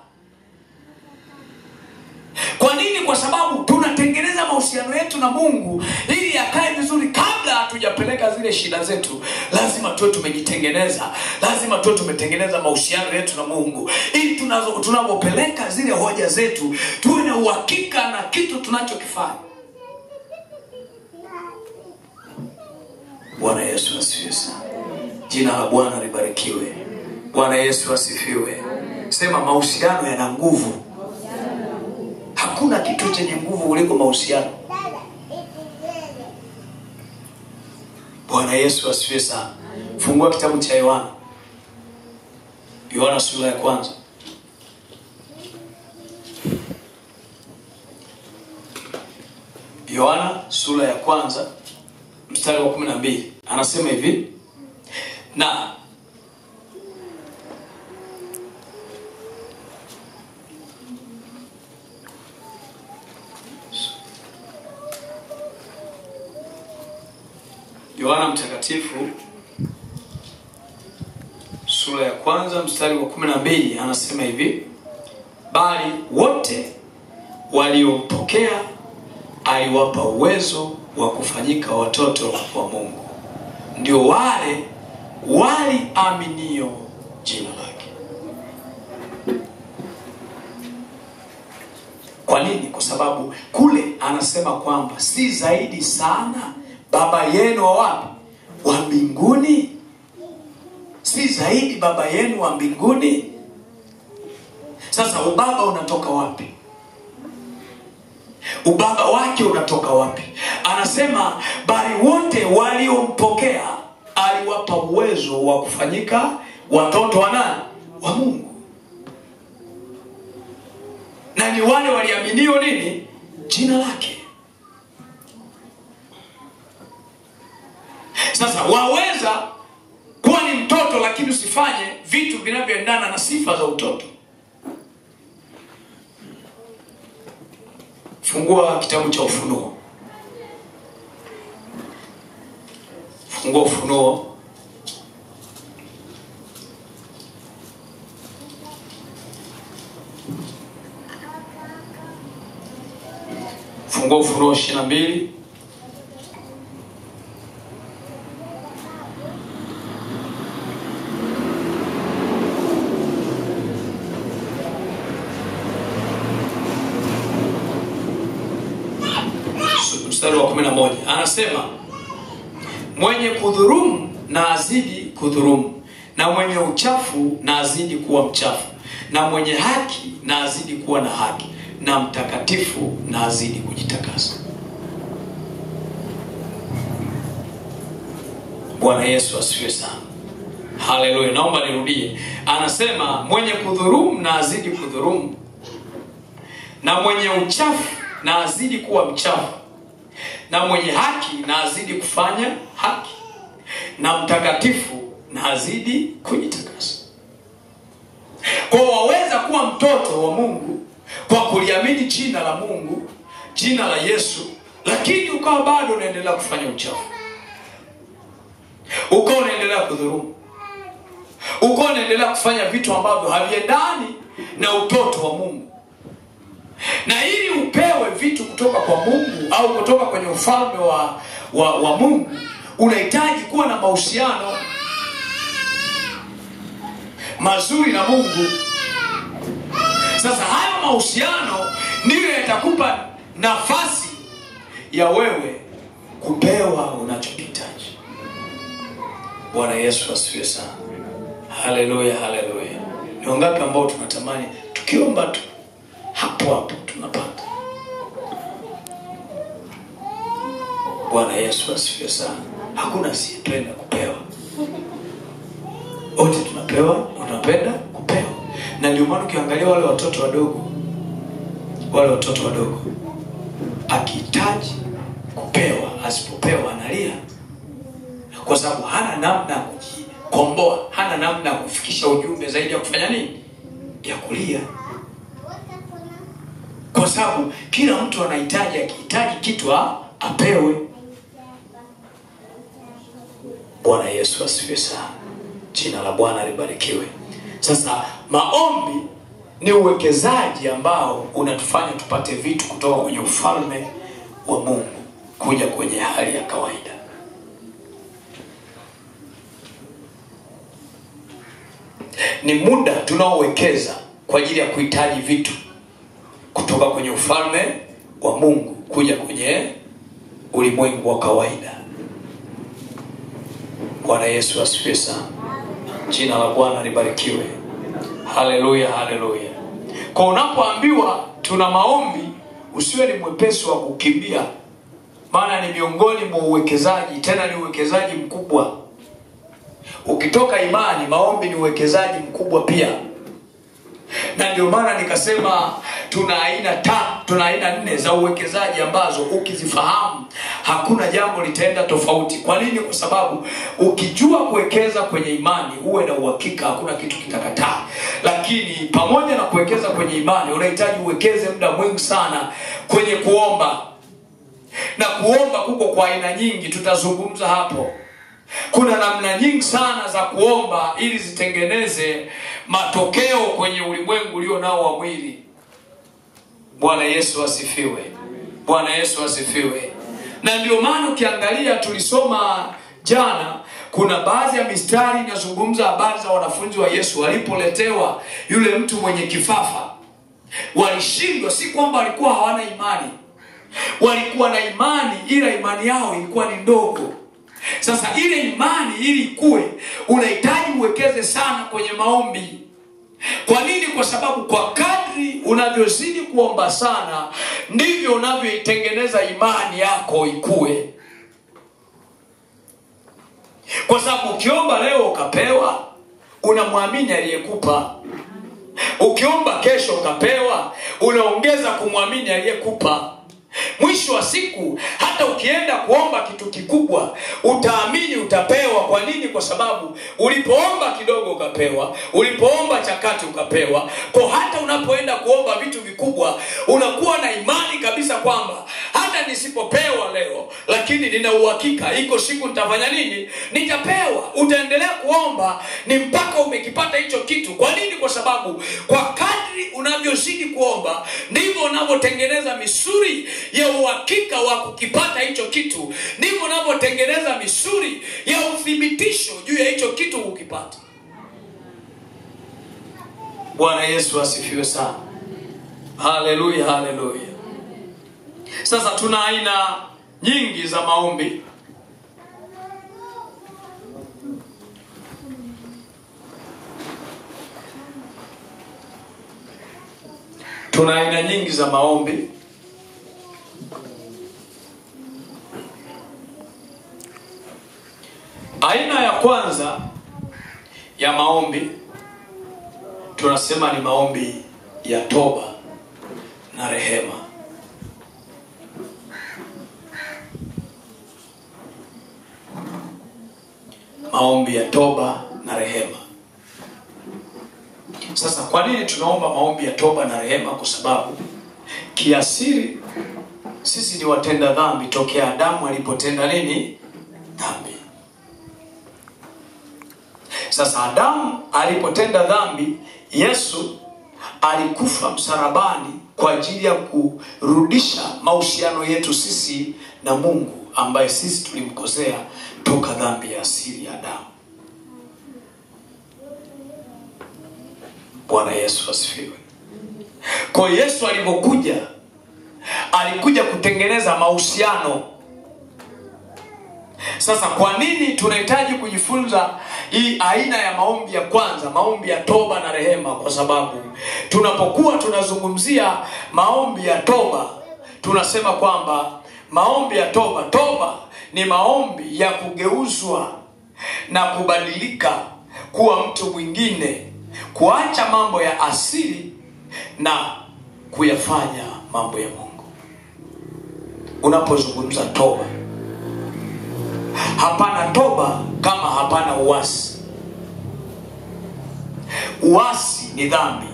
Kwa nini? Kwa sababu tunatengeneza mahusiano yetu na Mungu ili yakae vizuri. Kabla hatujapeleka zile shida zetu, lazima tuwe tumejitengeneza, lazima tuwe tumetengeneza mahusiano yetu na Mungu, ili tunapopeleka zile hoja zetu tuwe na uhakika na kitu tunachokifanya. Bwana Yesu asifiwe sana. Jina la Bwana libarikiwe. Bwana Yesu asifiwe. Sema mahusiano yana nguvu. Hakuna kitu chenye nguvu kuliko mahusiano. Bwana Yesu asifiwe sana. Fungua kitabu cha Yohana. Yohana sura ya 1. Yohana sura ya 1 mstari wa 12 anasema hivi, na Yohana mtakatifu sura ya 1 mstari wa 12 anasema hivi, bali wote waliompokea aliwapa uwezo wa kufanyika watoto wa Mungu, ndio wale waliaminio jina lake. Kwa nini? Kwa sababu kule anasema kwamba si zaidi sana Baba yenu wa wapi? Wa mbinguni. Si zaidi Baba yenu wa mbinguni. Sasa ubaba unatoka wapi? Ubaba wake unatoka wapi? Anasema bali wote waliompokea aliwapa uwezo wa kufanyika watoto wa nani? Wa Mungu. Na ni wale waliaminio nini? Jina lake. Sasa waweza kuwa ni mtoto lakini usifanye vitu vinavyoendana na sifa za utoto. Fungua kitabu cha Ufunuo. Fungua Ufunuo. Fungua Ufunuo 22. Mstari wa 11 anasema, mwenye kudhurumu na azidi kudhurumu, na mwenye uchafu na azidi kuwa mchafu, na mwenye haki na azidi kuwa na haki, na mtakatifu na azidi kujitakasa. Bwana Yesu asifiwe sana. Haleluya. Naomba nirudie. Anasema mwenye kudhurumu na azidi kudhurumu, na mwenye uchafu na azidi kuwa mchafu, na mwenye haki na azidi kufanya haki, na mtakatifu na azidi kujitakasa. Kwa waweza kuwa mtoto wa Mungu kwa kuliamini jina la Mungu, jina la Yesu, lakini ukawa bado unaendelea kufanya uchafu, ukawa unaendelea kudhulumu, ukawa unaendelea kufanya vitu ambavyo haviendani na utoto wa Mungu. Na ili upewe vitu kutoka kwa Mungu au kutoka kwenye ufalme wa Mungu, unahitaji kuwa na mahusiano mazuri na Mungu. Sasa hayo mahusiano ndiyo yatakupa nafasi ya wewe kupewa unachokihitaji. Bwana Yesu asifiwe sana. Haleluya, haleluya. Ni wangapi ambao tunatamani tukiomba tu hapo hapo tunapata? Bwana Yesu asifiwe sana. Hakuna asiyependa kupewa. Wote tunapewa, tunapenda kupewa. Na ndio maana ukiangalia wale watoto wadogo akihitaji kupewa, asipopewa analia, kwa sababu hana namna ya kujikomboa, hana namna ya kufikisha ujumbe zaidi ya kufanya nini? Ya kulia. Kwa sababu kila mtu anahitaji, akihitaji kitu apewe. Bwana Yesu asifiwe sana. Jina la Bwana libarikiwe. Sasa maombi ni uwekezaji ambao unatufanya tupate vitu kutoka kwenye ufalme wa Mungu kuja kwenye hali ya kawaida. Ni muda tunaowekeza kwa ajili ya kuhitaji vitu kutoka kwenye ufalme wa Mungu kuja kwenye ulimwengu wa kawaida. Bwana Yesu asifiwe sana. Jina la Bwana libarikiwe. Haleluya, haleluya. Kwa unapoambiwa tuna maombi, usiwe ni mwepesi wa kukimbia, maana ni miongoni mwa uwekezaji, tena ni uwekezaji mkubwa. Ukitoka imani, maombi ni uwekezaji mkubwa pia. Na ndio maana nikasema tuna aina 4 za uwekezaji ambazo ukizifahamu hakuna jambo litaenda tofauti. Kwa nini? Kwa sababu ukijua kuwekeza kwenye imani, uwe na uhakika hakuna kitu kitakataa. Lakini pamoja na kuwekeza kwenye imani, unahitaji uwekeze muda mwingi sana kwenye kuomba. Na kuomba kuko kwa aina nyingi, tutazungumza hapo. Kuna namna nyingi sana za kuomba ili zitengeneze matokeo kwenye ulimwengu ulio nao wa mwili. Bwana Yesu asifiwe. Bwana Yesu asifiwe. Na ndio maana ukiangalia, tulisoma jana, kuna baadhi ya mistari inazungumza habari za wanafunzi wa Yesu walipoletewa yule mtu mwenye kifafa. Walishindwa, si kwamba walikuwa hawana imani. Walikuwa na imani, ila imani yao ilikuwa ni ndogo. Sasa ile imani ili ikue, unahitaji uwekeze sana kwenye maombi. Kwa nini? Kwa sababu kwa kadri unavyozidi kuomba sana, ndivyo unavyoitengeneza imani yako ikue. Kwa sababu ukiomba leo ukapewa, unamwamini aliyekupa. Ukiomba kesho ukapewa, unaongeza kumwamini aliyekupa. mwisho wa siku hata ukienda kuomba kitu kikubwa utaamini utapewa. Kwa nini? Kwa sababu ulipoomba kidogo ukapewa, ulipoomba chakati ukapewa. Kwa hata unapoenda kuomba vitu vikubwa unakuwa na imani kabisa kwamba hata nisipopewa leo, lakini nina uhakika iko siku nitafanya nini? Nitapewa. Utaendelea kuomba ni mpaka umekipata hicho kitu. Kwa nini? Kwa sababu kwa kadri unavyozidi kuomba ndivyo unavyotengeneza misuri ya uhakika wa kukipata hicho kitu, ndivyo unavyotengeneza misuri ya uthibitisho juu ya hicho kitu ukipata. Bwana Yesu asifiwe sana. Haleluya, haleluya. Sasa tuna aina nyingi za maombi. Tuna aina nyingi za maombi. Aina ya kwanza ya maombi tunasema ni maombi ya toba na rehema. Maombi ya toba na rehema. Sasa kwa nini tunaomba maombi ya toba na rehema? Kwa sababu kiasili sisi ni watenda dhambi tokea Adamu alipotenda nini? Dhambi. Sasa Adamu alipotenda dhambi, Yesu alikufa msalabani kwa ajili ya kurudisha mahusiano yetu sisi na Mungu ambaye sisi tulimkosea toka dhambi ya asili ya Adamu. Bwana Yesu asifiwe. Kwa Yesu alipokuja, alikuja kutengeneza mahusiano. Sasa kwa nini tunahitaji kujifunza hii aina ya maombi ya kwanza, maombi ya toba na rehema? Kwa sababu tunapokuwa tunazungumzia maombi ya toba, tunasema kwamba maombi ya toba, toba ni maombi ya kugeuzwa na kubadilika kuwa mtu mwingine, kuacha mambo ya asili na kuyafanya mambo ya Mungu. Unapozungumza toba, hapana toba kama hapana uasi. Uasi ni dhambi.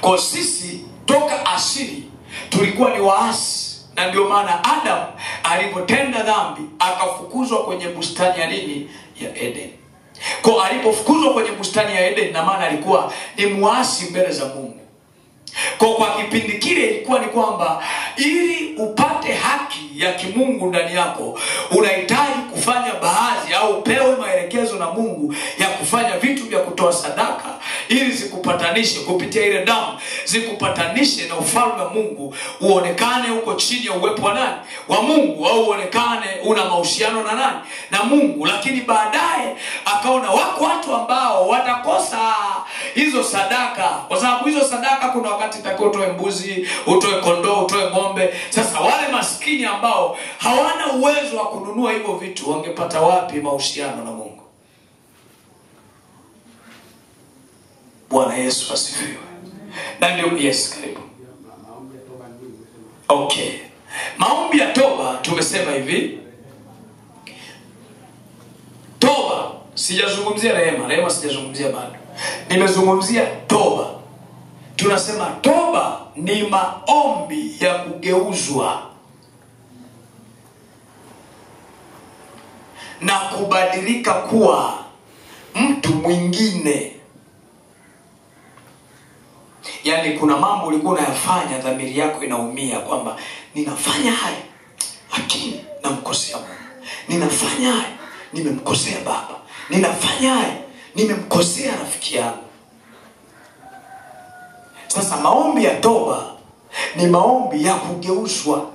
Kwa sisi toka asili tulikuwa ni waasi, na ndio maana Adam alipotenda dhambi akafukuzwa kwenye bustani ya nini? Ya Eden. Kwa alipofukuzwa kwenye bustani ya Eden, na maana alikuwa ni muasi mbele za Mungu. Kwa kipindi kile ilikuwa ni kwamba ili upate haki ya kimungu ndani yako unahitaji kufanya baadhi au upewe maelekezo na Mungu ya kufanya vitu vya kutoa sadaka ili zikupatanishe kupitia ile damu, zikupatanishe na ufalme wa Mungu, uonekane uko chini ya uwepo wa nani? Wa Mungu, au uonekane una mahusiano na nani? Na Mungu. Lakini baadaye akaona wako watu ambao watakosa hizo sadaka, kwa sababu hizo sadaka kuna wakati itakiwa utoe mbuzi, utoe kondoo, utoe ng'ombe. Sasa wale maskini ambao hawana uwezo wa kununua hivyo vitu wangepata wapi mahusiano na Mungu? Bwana Yesu asifiwe. Na ndio yes, karibu. Okay. Maombi ya toba tumesema hivi. Toba, sijazungumzia rehema, rehema sijazungumzia bado. Nimezungumzia toba. Tunasema toba ni maombi ya kugeuzwa na kubadilika kuwa mtu mwingine. Yaani kuna mambo ulikuwa unayafanya, dhamiri yako inaumia kwamba ninafanya haya lakini namkosea Mungu. Ninafanya haya, nimemkosea baba. Ninafanya haya, nimemkosea rafiki yangu. Sasa maombi ya toba ni maombi ya kugeuzwa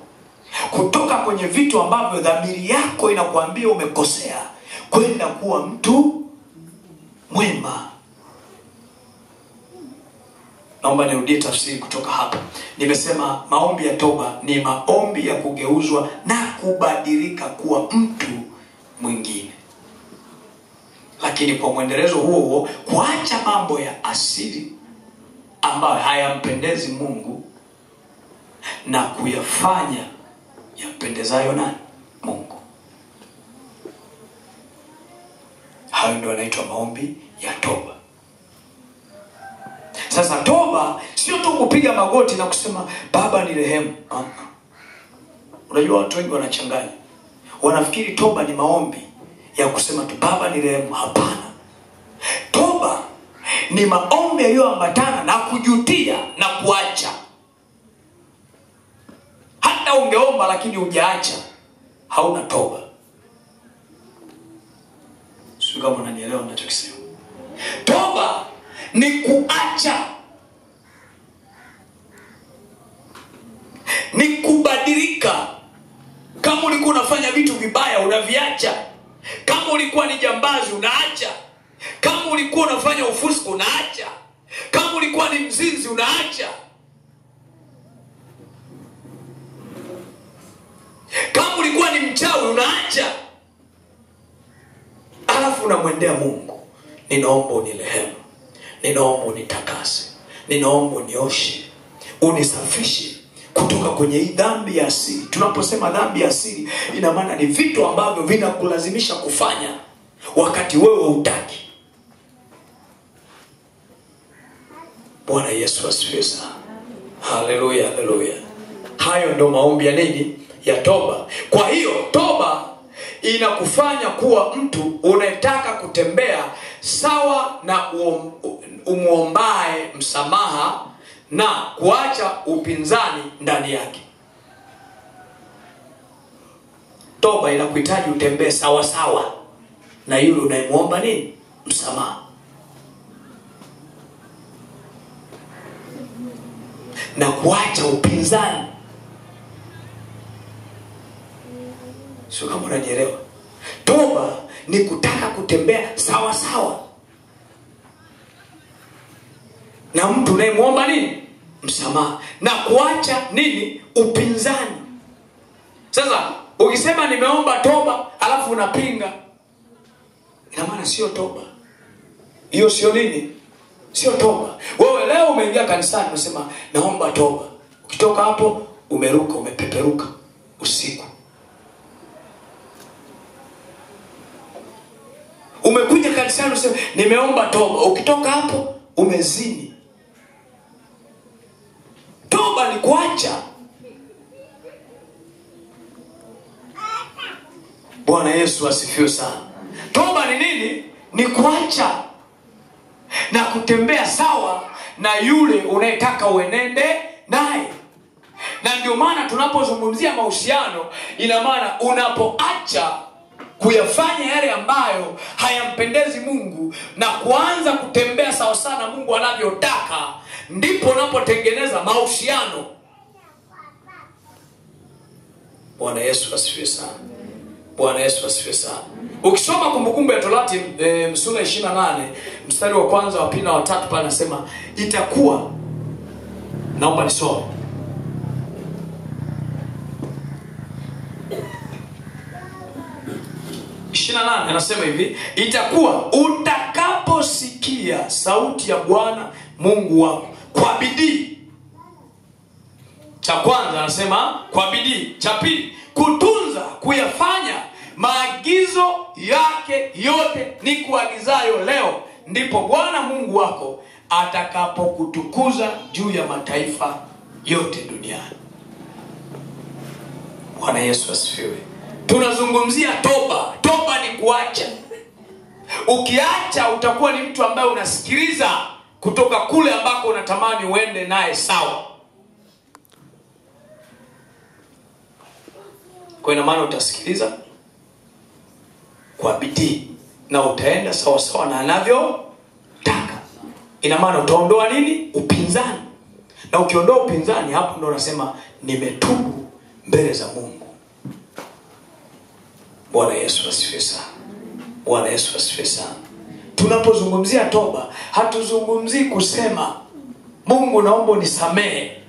kutoka kwenye vitu ambavyo dhamiri yako inakuambia umekosea kwenda kuwa mtu mwema. Naomba nirudie tafsiri kutoka hapa. Nimesema maombi ya toba ni maombi ya kugeuzwa na kubadilika kuwa mtu mwingine. Lakini kwa mwendelezo huo kuacha mambo ya asili ambayo hayampendezi Mungu na kuyafanya yampendezayo nani? Mungu. Hayo ndio yanaitwa maombi ya toba. Sasa toba sio tu kupiga magoti na kusema Baba ni rehemu. Unajua watu wengi wanachanganya. Wanafikiri toba ni maombi ya kusema tu Baba ni rehemu. Hapana. Toba ni maombi yaliyoambatana na kujutia na kuacha. Hata ungeomba lakini hujaacha, hauna toba. Sio kama unanielewa ninachokisema. Toba ni kuacha, ni kubadilika. Kama ulikuwa unafanya vitu vibaya unaviacha. Kama ulikuwa ni jambazi unaacha. Kama ulikuwa unafanya ufusko unaacha. Kama ulikuwa ni mzinzi unaacha. Kama ulikuwa ni mchawi unaacha. Alafu unamwendea Mungu, ninaomba unirehemu, ninaomba unitakase, ninaomba unioshe, unisafishe kutoka kwenye hii dhambi ya asili. Tunaposema dhambi ya asili, ina maana ni vitu ambavyo vinakulazimisha kufanya wakati wewe hutaki. Bwana Yesu asifiwe sana. Haleluya, haleluya. Hayo ndio maombi ya nini? Ya toba. Kwa hiyo toba inakufanya kuwa mtu unataka kutembea sawa na umuombae msamaha na kuacha upinzani ndani yake. Toba inakuhitaji utembee sawa sawa na yule unayemuomba nini? Msamaha. Na kuacha upinzani. Sio kama unanielewa. Toba ni kutaka kutembea sawa sawa na mtu unayemuomba nini? Msamaha. Na kuacha nini? Upinzani. Sasa ukisema nimeomba toba alafu unapinga, ina maana sio toba. Hiyo sio nini? Sio toba. Wewe leo umeingia kanisani unasema naomba toba. Ukitoka hapo umeruka, umepeperuka usiku. Umekuja kanisani unasema nimeomba toba. Ukitoka hapo umezini. Toba ni kuacha. Bwana Yesu asifiwe sana. Toba ni nini? Ni kuacha na kutembea sawa na yule unayetaka uenende naye. Na ndio maana tunapozungumzia mahusiano, ina maana unapoacha kuyafanya yale ambayo hayampendezi Mungu na kuanza kutembea sawa sana Mungu anavyotaka, ndipo unapotengeneza mahusiano. Bwana Yesu asifiwe sana. Bwana Yesu asifiwe sana. Ukisoma Kumbukumbu ya Torati sura 28 mstari wa kwanza, wa pili na wa tatu, pale anasema itakuwa, naomba nisome. Anasema hivi, itakuwa utakaposikia sauti ya Bwana Mungu wako kwa bidii. Cha kwanza anasema kwa bidii. Cha pili, kutunza, kuyafanya maagizo yake yote ni kuagizayo leo, ndipo Bwana Mungu wako atakapokutukuza juu ya mataifa yote duniani. Bwana Yesu asifiwe. Tunazungumzia toba. Toba ni kuacha. Ukiacha utakuwa ni mtu ambaye unasikiliza kutoka kule ambako unatamani uende naye sawa. Kwa ina maana utasikiliza kwa bidii na utaenda sawa sawa na anavyotaka. Ina maana utaondoa nini? Upinzani. Na ukiondoa upinzani, hapo ndo unasema nimetubu mbele za Mungu. Bwana Yesu asifiwe sana. Bwana Yesu asifiwe sana. Tunapozungumzia toba, hatuzungumzii kusema Mungu naomba unisamehe.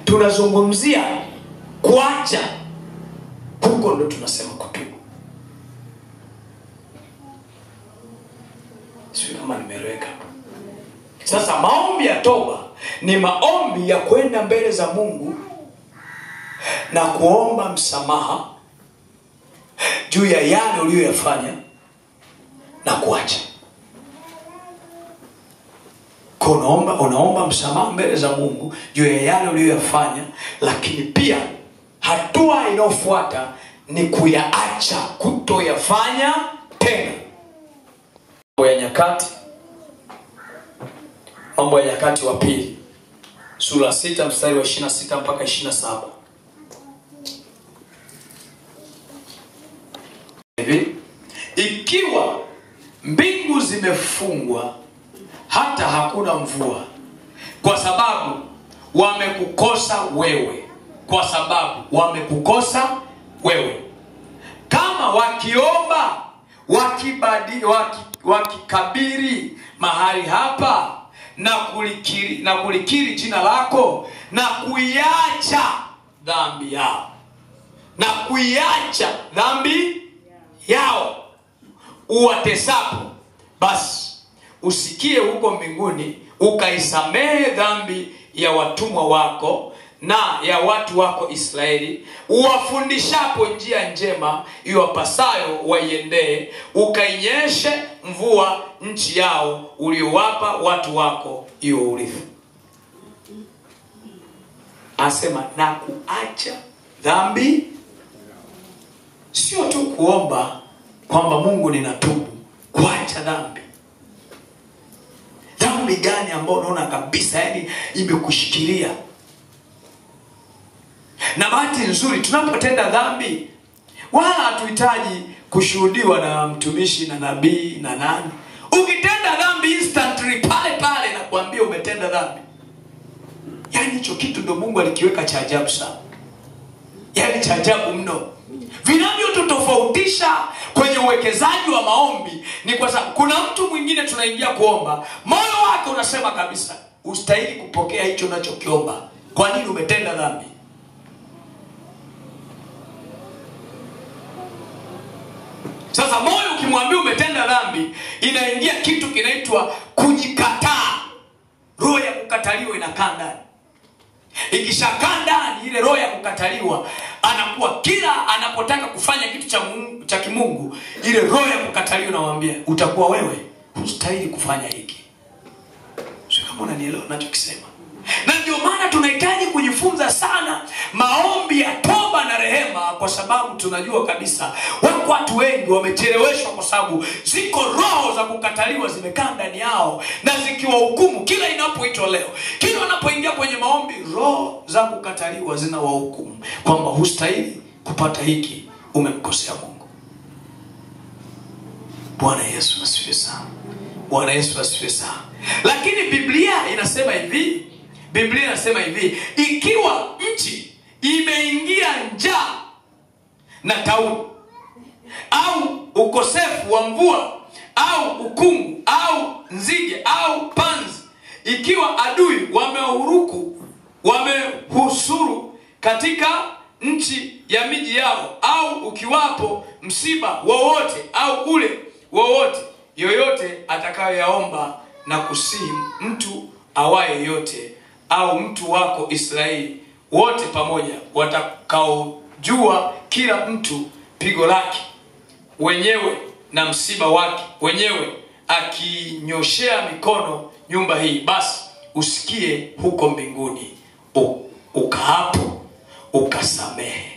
Tunazungumzia kuacha. Huko ndo tunasema kutubu. Sio kama nimeleweka. Sasa maombi ya toba ni maombi ya kwenda mbele za Mungu na kuomba msamaha juu ya yale uliyoyafanya na kuacha. Unaomba msamaha mbele za Mungu juu ya yale uliyoyafanya, lakini pia hatua inayofuata ni kuyaacha, kutoyafanya tena. Mambo ya Nyakati wa pili sura 6 mstari wa 26 mpaka 27. Hivi, ikiwa mbingu zimefungwa hata hakuna mvua, kwa sababu wamekukosa wewe, kama wakiomba, wakikabiri mahali hapa na kulikiri jina lako na kuiacha dhambi yao uwatesapo, basi usikie huko mbinguni, ukaisamehe dhambi ya watumwa wako na ya watu wako Israeli, uwafundishapo njia njema iwapasayo waiendee, ukainyeshe mvua nchi yao uliowapa watu wako iwe urithi. Asema na kuacha dhambi. Sio tu kuomba kwamba Mungu ninatubu, kuacha dhambi. Dhambi gani ambayo unaona kabisa yani imekushikilia? Na bahati nzuri tunapotenda dhambi wala hatuhitaji kushuhudiwa na mtumishi na nabii na nani. Ukitenda dhambi instantly pale na kuambia umetenda dhambi. Yani hicho kitu ndio Mungu alikiweka cha ajabu sana. Yani cha ajabu mno. Vinavyotofautisha kwenye uwekezaji wa maombi ni kwa sababu kuna mtu mwingine tunaingia kuomba, moyo wake unasema kabisa ustahili kupokea hicho unachokiomba. Kwa nini? Umetenda dhambi. Sasa moyo ukimwambia umetenda dhambi, inaingia kitu kinaitwa kujikataa. Roho ya kukataliwa inakaa ndani. Ikishakaa ndani ile roho ya kukataliwa, anakuwa kila anapotaka kufanya kitu cha kimungu, ile roho ya kukataliwa inamwambia utakuwa wewe hustahili kufanya hiki. Sio kama unanielewa ninachokisema. Na ndio maana tunahitaji kujifunza sana maombi ya toba na rehema, kwa sababu tunajua kabisa watu wengi wamecheleweshwa kwa sababu ziko roho za kukataliwa zimekaa ndani yao na zikiwahukumu kila inapoitwa leo. Kila wanapoingia kwenye maombi, roho za kukataliwa zinawahukumu kwamba hustahili kupata hiki, umemkosea Mungu. Bwana Yesu asifiwe sana. Bwana Yesu asifiwe sana. Lakini Biblia inasema hivi, ikiwa nchi imeingia njaa na tauni au ukosefu wa mvua au ukungu au nzige au panzi, ikiwa adui wamehusuru katika nchi ya miji yao, au ukiwapo msiba wowote au ule wowote, yoyote atakayoyaomba na kusihi mtu awaye yote au mtu wako Israeli, wote pamoja watakaojua kila mtu pigo lake wenyewe na msiba wake wenyewe, akinyoshea mikono nyumba hii, basi usikie huko mbinguni, ukaapo ukasamehe.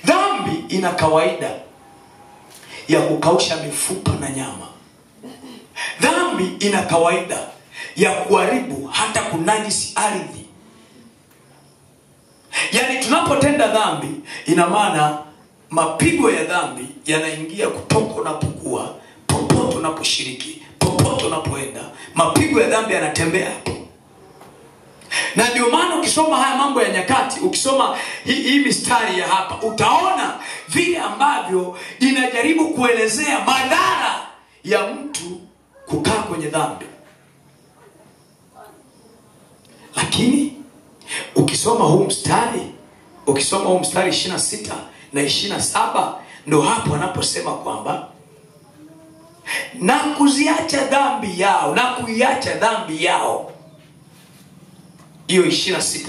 Dhambi ina kawaida ya kukausha mifupa na nyama. Dhambi ina kawaida ya kuharibu hata kunajisi ardhi. Yani tunapotenda dhambi, ina maana mapigo ya dhambi yanaingia kutoka unapokuwa, popote unaposhiriki, popote unapoenda, mapigo ya dhambi yanatembea hapo. Na ndio maana ukisoma haya mambo ya Nyakati, ukisoma hii mistari ya hapa, utaona vile ambavyo inajaribu kuelezea madhara ya mtu kukaa kwenye dhambi. Lakini ukisoma huu mstari 26 na 27, ndio hapo anaposema kwamba na kuziacha dhambi yao, na kuiacha dhambi yao. Hiyo 26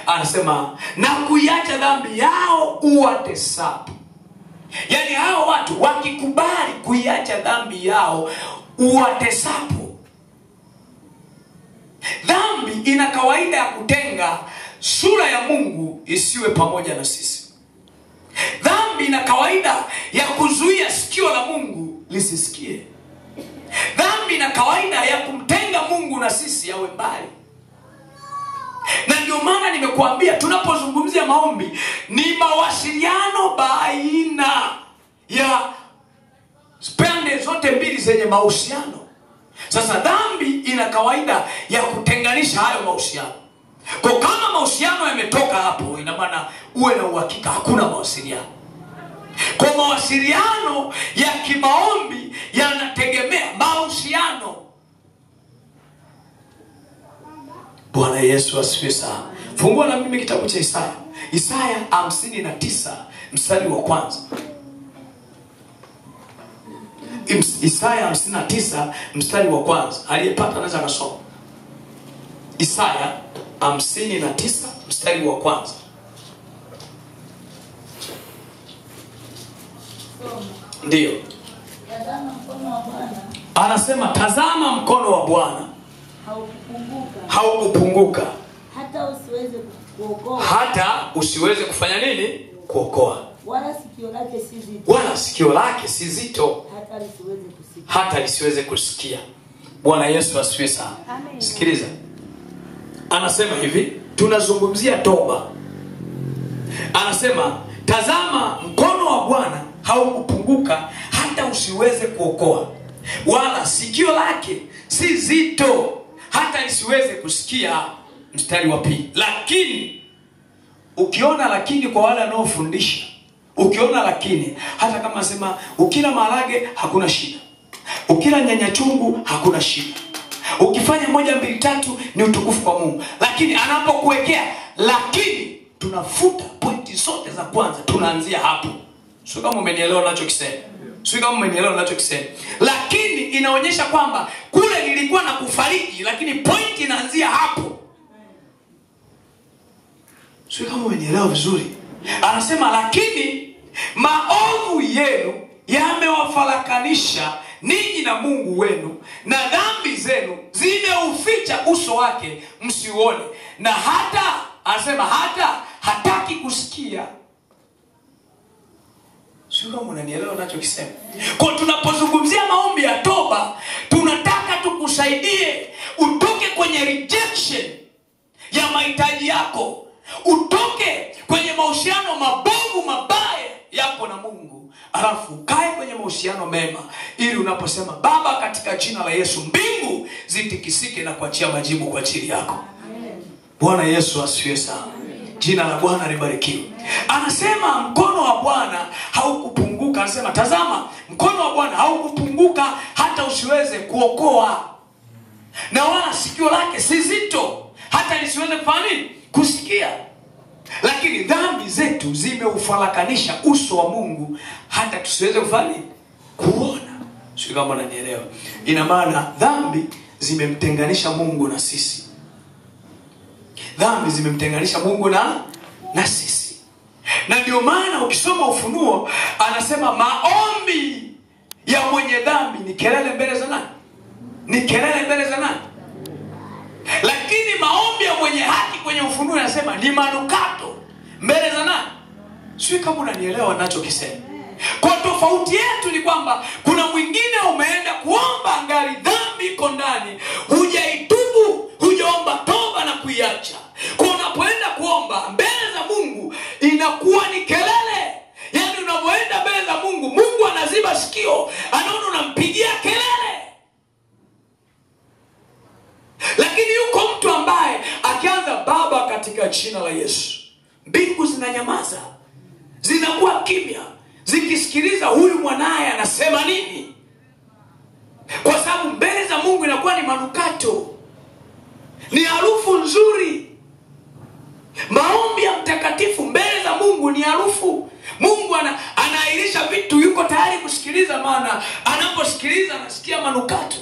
anasema na kuiacha dhambi yao uwatesapo. Yani hao watu wakikubali kuiacha dhambi yao uwatesapo. Dhambi ina kawaida ya kutenga sura ya Mungu isiwe pamoja na sisi. Dhambi ina kawaida ya kuzuia sikio la Mungu lisisikie. Dhambi ina kawaida ya kumtenga Mungu na sisi awe mbali. Na ndio maana nimekuambia tunapozungumzia maombi ni mawasiliano baina ya pande zote mbili zenye mahusiano. Sasa dhambi ina kawaida ya kutenganisha hayo mahusiano. Kwa kama mahusiano yametoka hapo, ina maana uwe na uhakika hakuna mawasiliano. Kwa mawasiliano ya kimaombi yanategemea mahusiano. Bwana Yesu asifiwe sana. Fungua na mimi kitabu cha Isaya. Isaya 59 mstari wa kwanza. Isaya 59 mstari wa kwanza. Aliyepata anaweza kusoma. Isaya 59 mstari wa kwanza. Ndio. Tazama mkono wa Bwana. Anasema tazama mkono wa Bwana haukupunguka hata usiweze kuokoa. Hata usiweze kufanya nini? Kuokoa. Wala sikio lake si zito. Wala sikio lake si zito hata lisiweze kusikia. Bwana Yesu asifiwe sana. Sikiliza. Anasema hivi, tunazungumzia toba. Anasema tazama mkono wa Bwana haukupunguka hata usiweze kuokoa, wala sikio lake si zito hata lisiweze kusikia. Mstari wa pili. Lakini ukiona lakini kwa wale wanaofundisha, ukiona lakini, hata kama sema ukila maharage hakuna shida, ukila nyanya chungu hakuna shida, ukifanya 1 2 3 ni utukufu kwa Mungu. Lakini anapokuwekea lakini, tunafuta pointi zote za kwanza, tunaanzia hapo. Sio kama umenielewa ninachokisema. Sio kama umenielewa ninachokisema. Lakini inaonyesha kwamba kule nilikuwa na kufariki, lakini pointi inaanzia hapo. Sio kama umenielewa vizuri. Anasema lakini maovu yenu yamewafarakanisha ninyi na Mungu wenu, na dhambi zenu zimeuficha uso wake msiuone, na hata anasema hata hataki kusikia. Sio kama unanielewa ninachokisema. Kwa tunapozungumzia maombi ya toba, tunataka tukusaidie utoke kwenye rejection ya mahitaji yako, utoke kwenye mahusiano mabovu mabaya yako na Mungu, alafu kae kwenye mahusiano mema, ili unaposema Baba katika jina la Yesu, mbingu zitikisike na kuachia majibu kwa ajili yako. Bwana Yesu asifiwe sana. Jina la Bwana libarikiwe. Anasema mkono wa Bwana haukupunguka. Anasema tazama mkono wa Bwana haukupunguka hata usiweze kuokoa, na wala sikio lake si zito hata lisiweze kufanya nini? Kusikia. Lakini dhambi zetu zimeufarakanisha uso wa Mungu hata tusiweze kufanya nini? Kuona. Sio kama unanielewa. Ina maana dhambi zimemtenganisha Mungu na sisi. Dhambi zimemtenganisha Mungu na sisi. Na ndio maana ukisoma Ufunuo anasema maombi ya mwenye dhambi ni kelele mbele za nani? Ni kelele mbele za nani? Lakini maombi ya mwenye haki kwenye Ufunuo anasema ni manukato mbele za nani? Sio kama unanielewa ninachokisema. Kwa tofauti yetu ni kwamba kuna mwingine umeenda kuomba angali dhambi iko ndani, hujaitubu, hujaomba toba na kuiacha. Kwa unapoenda kuomba mbele za Mungu inakuwa ni kelele. Yaani unapoenda mbele za Mungu, Mungu anaziba sikio, anaona unampigia kelele. Lakini yuko mtu ambaye akianza Baba katika jina la Yesu, mbingu zinanyamaza, zinakuwa kimya, zikisikiliza huyu mwanaye anasema nini. Kwa sababu mbele za Mungu inakuwa ni manukato, ni harufu nzuri. Maombi ya mtakatifu mbele za Mungu ni harufu. Mungu anaahirisha vitu, yuko tayari kusikiliza, maana anaposikiliza anasikia manukato.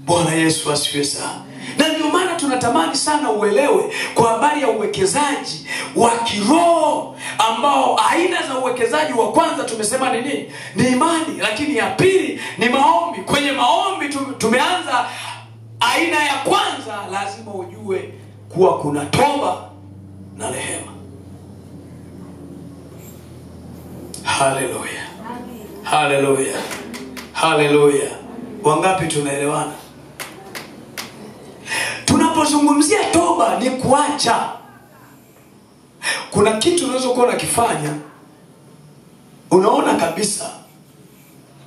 Bwana Yesu asifiwe sana. Na ndio maana tunatamani sana uelewe kwa habari ya uwekezaji wa kiroho, ambao aina za uwekezaji wa kwanza tumesema ni nini? Ni imani. Lakini ya pili ni maombi. Kwenye maombi tumeanza aina ya kwanza, lazima ujue kuwa kuna toba na rehema. Haleluya. Haleluya. Haleluya. Wangapi tunaelewana? Tunapozungumzia toba ni kuacha. Kuna kitu unaweza kuwa unakifanya, unaona kabisa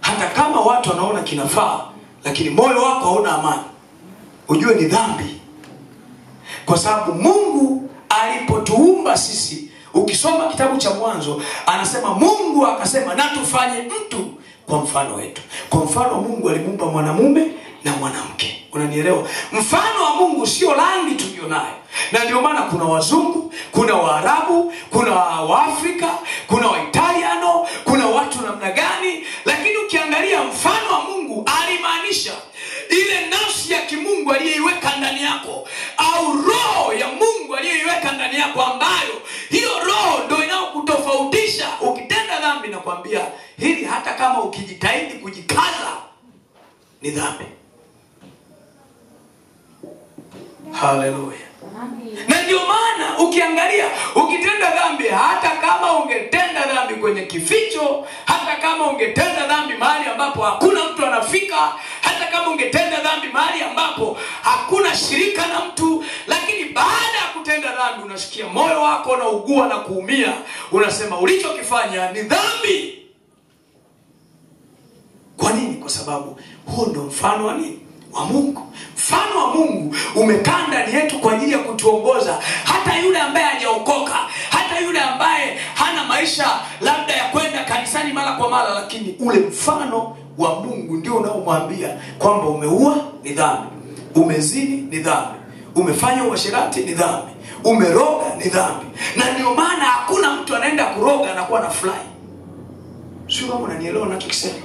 hata kama watu wanaona kinafaa, lakini moyo wako hauna amani. Ujue ni dhambi. Kwa sababu Mungu alipotuumba sisi, ukisoma kitabu cha Mwanzo, anasema Mungu akasema na tufanye mtu kwa mfano wetu. Kwa mfano wa Mungu alimuumba mwanamume na mwanamke. Unanielewa? Mfano wa Mungu sio rangi tulionayo. Na ndio maana kuna wazungu, kuna Waarabu, kuna Waafrika, kuna Waitaliano, kuna watu namna gani, lakini ukiangalia mfano wa Mungu alimaanisha ile nafsi ya kimungu aliyeiweka ndani yako, au roho ya Mungu aliyeiweka ndani yako, ambayo hiyo roho ndio inayokutofautisha. Ukitenda dhambi na kuambia hili, hata kama ukijitahidi kujikaza, ni dhambi. Haleluya. Na ndio maana ukiangalia, ukitenda dhambi, hata kama ungetenda dhambi kwenye kificho, hata kama ungetenda dhambi mahali ambapo hakuna mtu anafika, hata kama ungetenda dhambi mahali ambapo hakuna shirika na mtu, lakini baada ya kutenda dhambi unasikia moyo wako unaugua na kuumia, unasema ulichokifanya ni dhambi. Kwa nini? Kwa sababu huo ndio mfano wa nini? Wa Mungu. Mfano wa Mungu umekaa ndani yetu kwa ajili ya kutuongoza. Hata yule ambaye hajaokoka, hata yule ambaye hana maisha labda ya kwenda kanisani mara kwa mara, lakini ule mfano wa Mungu ndio unaomwambia kwamba umeua ni dhambi, umezini ni dhambi, umefanya uasherati ni dhambi, umeroga ni dhambi. Na ndio maana hakuna mtu anaenda kuroga na kuwa na furahi. Sio kama unanielewa ninachokisema?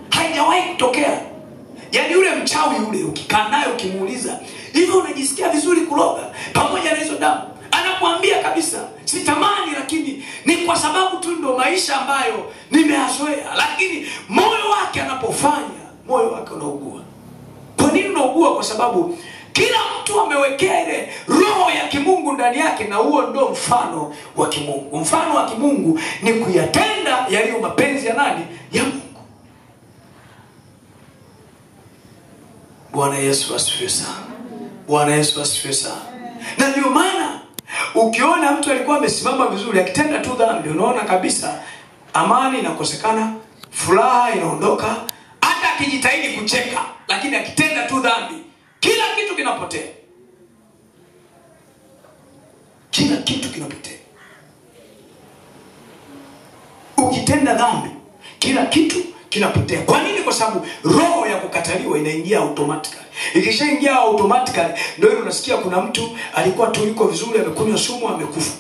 Haijawahi kutokea. Yaani yule mchawi yule, ukikaa naye ukimuuliza, hivyo unajisikia vizuri kuroga pamoja na hizo damu, anakuambia kabisa sitamani, lakini ni kwa sababu tu ndio maisha ambayo nimeyazoea. Lakini moyo wake anapofanya, moyo wake unaugua. Kwa nini unaugua? Kwa sababu kila mtu amewekea ile roho ya kimungu ndani yake, na huo ndio mfano wa kimungu. Mfano wa kimungu ni kuyatenda yaliyo mapenzi ya nani? Ya Mungu. Bwana Yesu asifiwe sana. Bwana Yesu asifiwe sana. Na ndio maana ukiona mtu alikuwa amesimama vizuri, akitenda tu dhambi, unaona kabisa amani inakosekana, furaha inaondoka. Hata akijitahidi kucheka, lakini akitenda tu dhambi, kila kitu kinapotea. Kila kitu kinapotea. Ukitenda dhambi, kila kitu kinapotea. Kwa nini? Kwa sababu roho ya kukataliwa inaingia automatically. Ikishaingia automatically, ndio unasikia kuna mtu alikuwa tu yuko vizuri, amekunywa sumu, amekufa,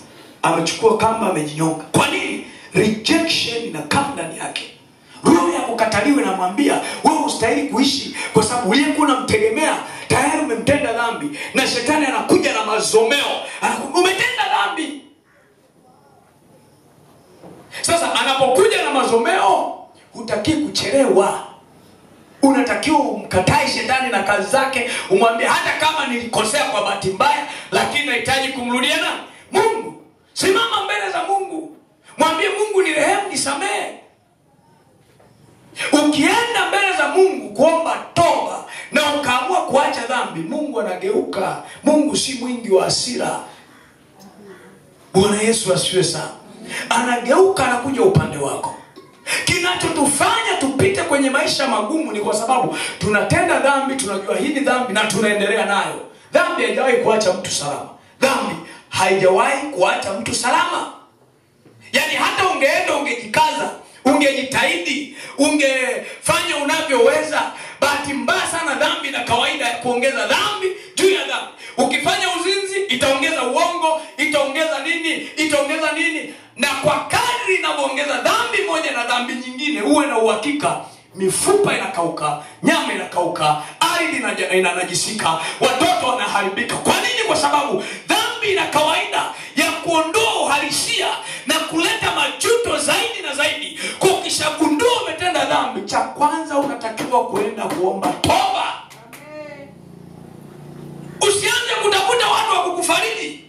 amechukua kamba, amejinyonga. Kwa nini? Rejection inakaa ndani yake. Roho ya kukataliwa inamwambia wewe ustahili kuishi, kwa sababu uliyekuwa unamtegemea tayari umemtenda dhambi. Na shetani anakuja na mazomeo, umetenda dhambi. Sasa anapokuja na mazomeo, hutaki kuchelewa. Unatakiwa umkatae shetani na kazi zake, umwambie hata kama nilikosea kwa bahati mbaya, lakini nahitaji kumrudia nani? Mungu. Simama mbele za Mungu. Mwambie Mungu, ni rehemu, nisamehe. Ukienda mbele za Mungu kuomba toba na ukaamua kuacha dhambi, Mungu anageuka. Mungu si mwingi wa hasira. Bwana Yesu asifiwe sana. Anageuka, anakuja upande wako. Kinachotufanya tupite kwenye maisha magumu ni kwa sababu tunatenda dhambi, tunajua hii ni dhambi na tunaendelea nayo. Dhambi haijawahi kuacha mtu salama. Dhambi haijawahi kuacha mtu salama. Yaani hata ungeenda, ungejikaza, ungejitahidi, ungefanya unavyoweza, bahati mbaya sana dhambi na kawaida ya kuongeza dhambi juu ya dhambi. Ukifanya uzinzi, itaongeza uongo, itaongeza nini, itaongeza nini. Na kwa kadri inavyoongeza dhambi, uhakika mifupa inakauka, nyama inakauka, ardhi inanajisika, watoto wanaharibika. Kwa nini? Kwa sababu dhambi ina kawaida ya kuondoa uhalisia na kuleta majuto zaidi na zaidi. Kwa ukishagundua umetenda dhambi, cha kwanza unatakiwa kuenda kuomba toba. Usianze kutafuta watu wa kukufariji.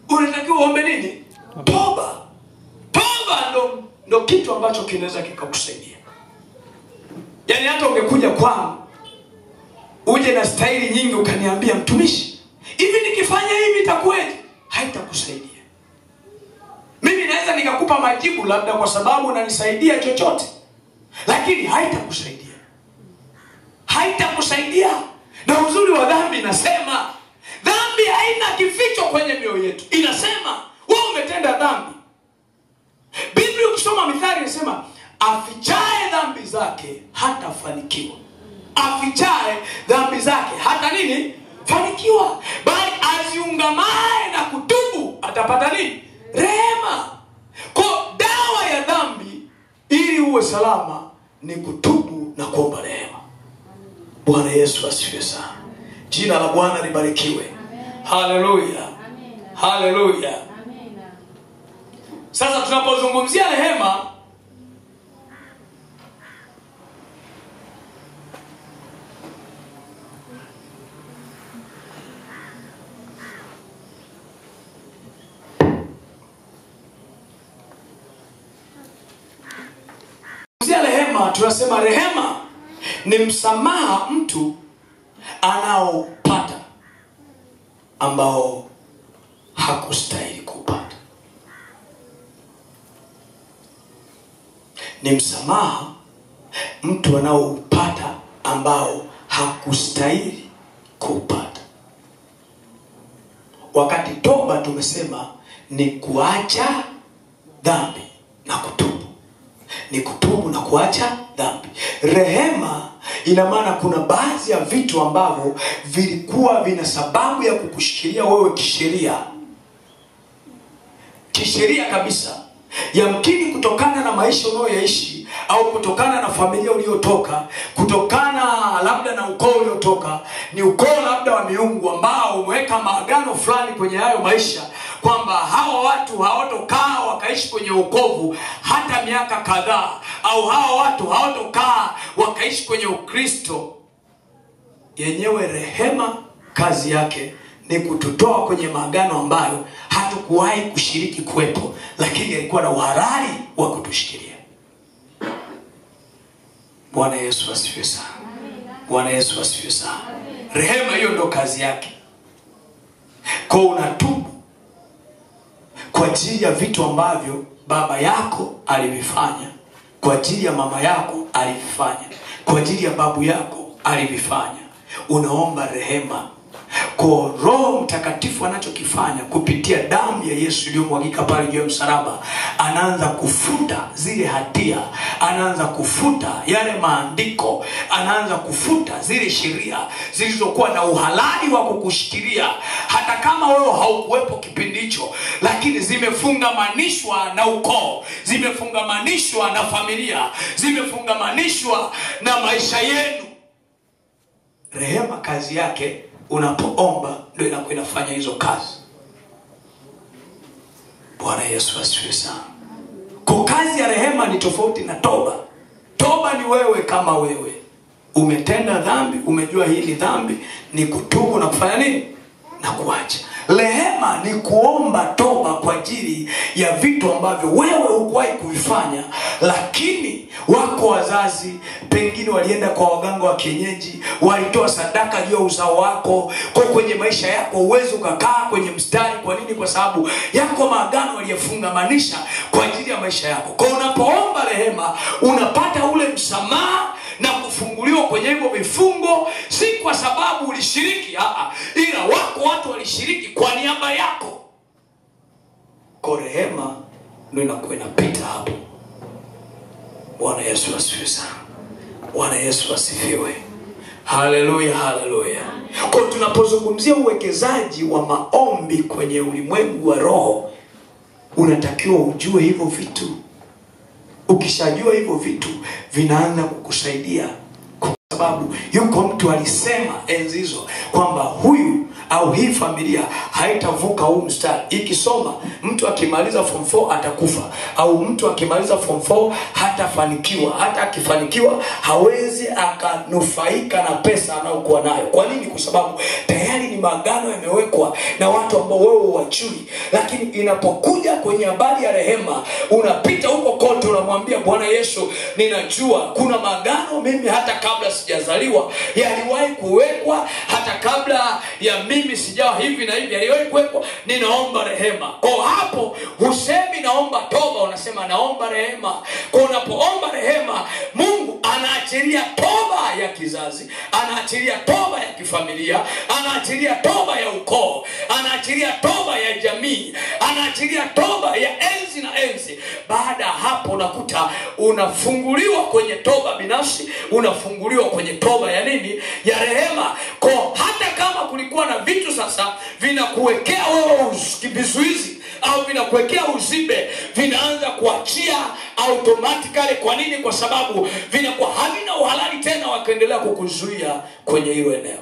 Unatakiwa uombe nini? Toba. Toba ndo kitu ambacho kinaweza kikakusaidia. Yaani hata ungekuja kwangu uje na staili nyingi ukaniambia, mtumishi, hivi nikifanya hivi itakuwaje? Haitakusaidia. Mimi naweza nikakupa majibu labda kwa sababu unanisaidia chochote, lakini haitakusaidia. Haitakusaidia. Na uzuri wa dhambi inasema, dhambi haina kificho kwenye mioyo yetu. Inasema wewe umetenda dhambi. Biblia ukisoma Mithali inasema, afichaye dhambi zake hatafanikiwa. Afichaye dhambi zake hata nini? Fanikiwa. Bali aziungamaye na kutubu atapata nini? Rehema. Kwa dawa ya dhambi ili uwe salama ni kutubu na kuomba rehema. Bwana Yesu asifiwe sana. Jina la Bwana libarikiwe. Haleluya. Haleluya. Sasa tunapozungumzia rehema, tunasema rehema ni msamaha mtu anaopata ambao hakustahili kupata. Ni msamaha mtu anaopata ambao hakustahili kupata. Wakati toba tumesema ni kuacha dhambi na kutubu. Ni kutubu na kuacha dhambi. Rehema ina maana kuna baadhi ya vitu ambavyo vilikuwa vina sababu ya kukushikilia wewe kisheria. Kisheria kabisa. Yamkini kutokana na maisha unayoishi, au kutokana na familia uliyotoka, kutokana labda na ukoo uliotoka, ni ukoo labda wa miungu ambao umeweka maagano fulani kwenye hayo maisha, kwamba hawa watu hawatokaa wakaishi kwenye wokovu hata miaka kadhaa, au hawa watu hawatokaa wakaishi kwenye Ukristo. Yenyewe rehema kazi yake ni kututoa kwenye maagano ambayo hatukuwahi kushiriki kuwepo, lakini alikuwa na uhalali wa kutushikilia. Bwana Yesu asifiwe sana. Bwana Yesu asifiwe sana. Rehema hiyo ndo kazi yake. Kwa unatubu kwa ajili ya vitu ambavyo baba yako alivifanya, kwa ajili ya mama yako alivifanya, kwa ajili ya babu yako alivifanya. Unaomba rehema. Kwa Roho Mtakatifu anachokifanya kupitia damu ya Yesu iliyomwagika pale juu ya msalaba, anaanza kufuta zile hatia, anaanza kufuta yale maandiko, anaanza kufuta zile sheria zilizokuwa na uhalali wa kukushikilia hata kama wewe haukuwepo kipindi hicho, lakini zimefungamanishwa na ukoo, zimefungamanishwa na familia, zimefungamanishwa na maisha yenu. Rehema kazi yake, unapoomba ndio inakuwa inafanya hizo kazi. Bwana Yesu asifiwe sana. Kwa kazi ya rehema ni tofauti na toba. Toba ni wewe kama wewe umetenda dhambi, umejua hii ni dhambi, ni kutubu na kufanya nini? Na kuacha. Rehema ni kuomba toba kwa ajili ya vitu ambavyo wewe hukuwahi kuvifanya, lakini wako wazazi pengine walienda kwa waganga wa kienyeji, walitoa sadaka juu ya uzao wako. Kwa kwenye maisha yako uwezo ukakaa kwenye mstari. Kwa nini? Kwa sababu yako maagano waliyofungamanisha kwa ajili ya maisha yako. Kwa unapoomba rehema, unapata ule msamaha na kufunguliwa kwenye hivyo vifungo, si kwa sababu ulishiriki, ila wako watu walishiriki kwa niaba yako. Kwa rehema ndio inakuwa inapita hapo. Bwana Yesu asifiwe sana. Bwana Yesu asifiwe. Haleluya, haleluya. Kwa tunapozungumzia uwekezaji wa maombi kwenye ulimwengu wa roho, unatakiwa ujue hivyo vitu. Ukishajua hivyo vitu vinaanza kukusaidia, kwa sababu yuko mtu alisema enzi hizo kwamba huyu au hii familia haitavuka huu mstari. Ikisoma mtu akimaliza form 4 atakufa, au mtu akimaliza form 4 hatafanikiwa. Hata akifanikiwa hawezi akanufaika na pesa anayokuwa nayo. Kwa nini? Kwa sababu tayari ni maagano yamewekwa na watu ambao wewe huwajui. Lakini inapokuja kwenye habari ya rehema, unapita huko kote unamwambia Bwana Yesu, ninajua kuna maagano mimi hata kabla sijazaliwa yaliwahi kuwekwa, hata kabla ya mimi sijawa hivi na hivi yaliwahi kuwekwa, ninaomba rehema. Kwa hapo husemi naomba toba, unasema naomba rehema. Kwa unapoomba rehema, Mungu anaachilia toba ya kizazi, anaachilia toba ya kifamilia, anaachilia toba ya ukoo, anaachilia toba ya jamii, anaachilia toba ya enzi na enzi. Baada hapo unakuta unafunguliwa kwenye toba binafsi, unafunguliwa kwenye toba ya nini? Ya rehema. Kwa hata kama kulikuwa na vitu sasa vinakuwekea wewe vizuizi au vinakuwekea uzibe, vinaanza kuachia automatically. Kwa nini? Kwa sababu vinakuwa havina uhalali tena wakaendelea kukuzuia kwenye hilo eneo.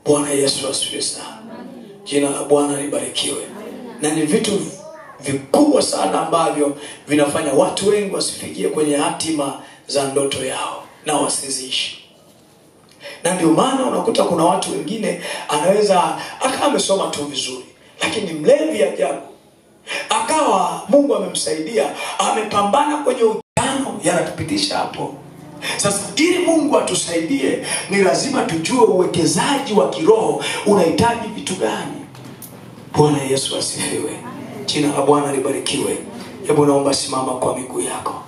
Bwana Yesu asifiwe sana. Jina la Bwana libarikiwe. Na ni vitu vikubwa sana ambavyo vinafanya watu wengi wasifikie kwenye hatima za ndoto yao na wasiziishi. Na ndio maana unakuta kuna watu wengine anaweza akawa amesoma tu vizuri, lakini mlevi ajabu, akawa Mungu amemsaidia, amepambana kwenye ujano, yanatupitisha hapo. Sasa ili Mungu atusaidie, ni lazima tujue uwekezaji wa kiroho unahitaji vitu gani. Bwana Yesu asifiwe. Jina la Bwana libarikiwe. Hebu naomba simama kwa miguu yako.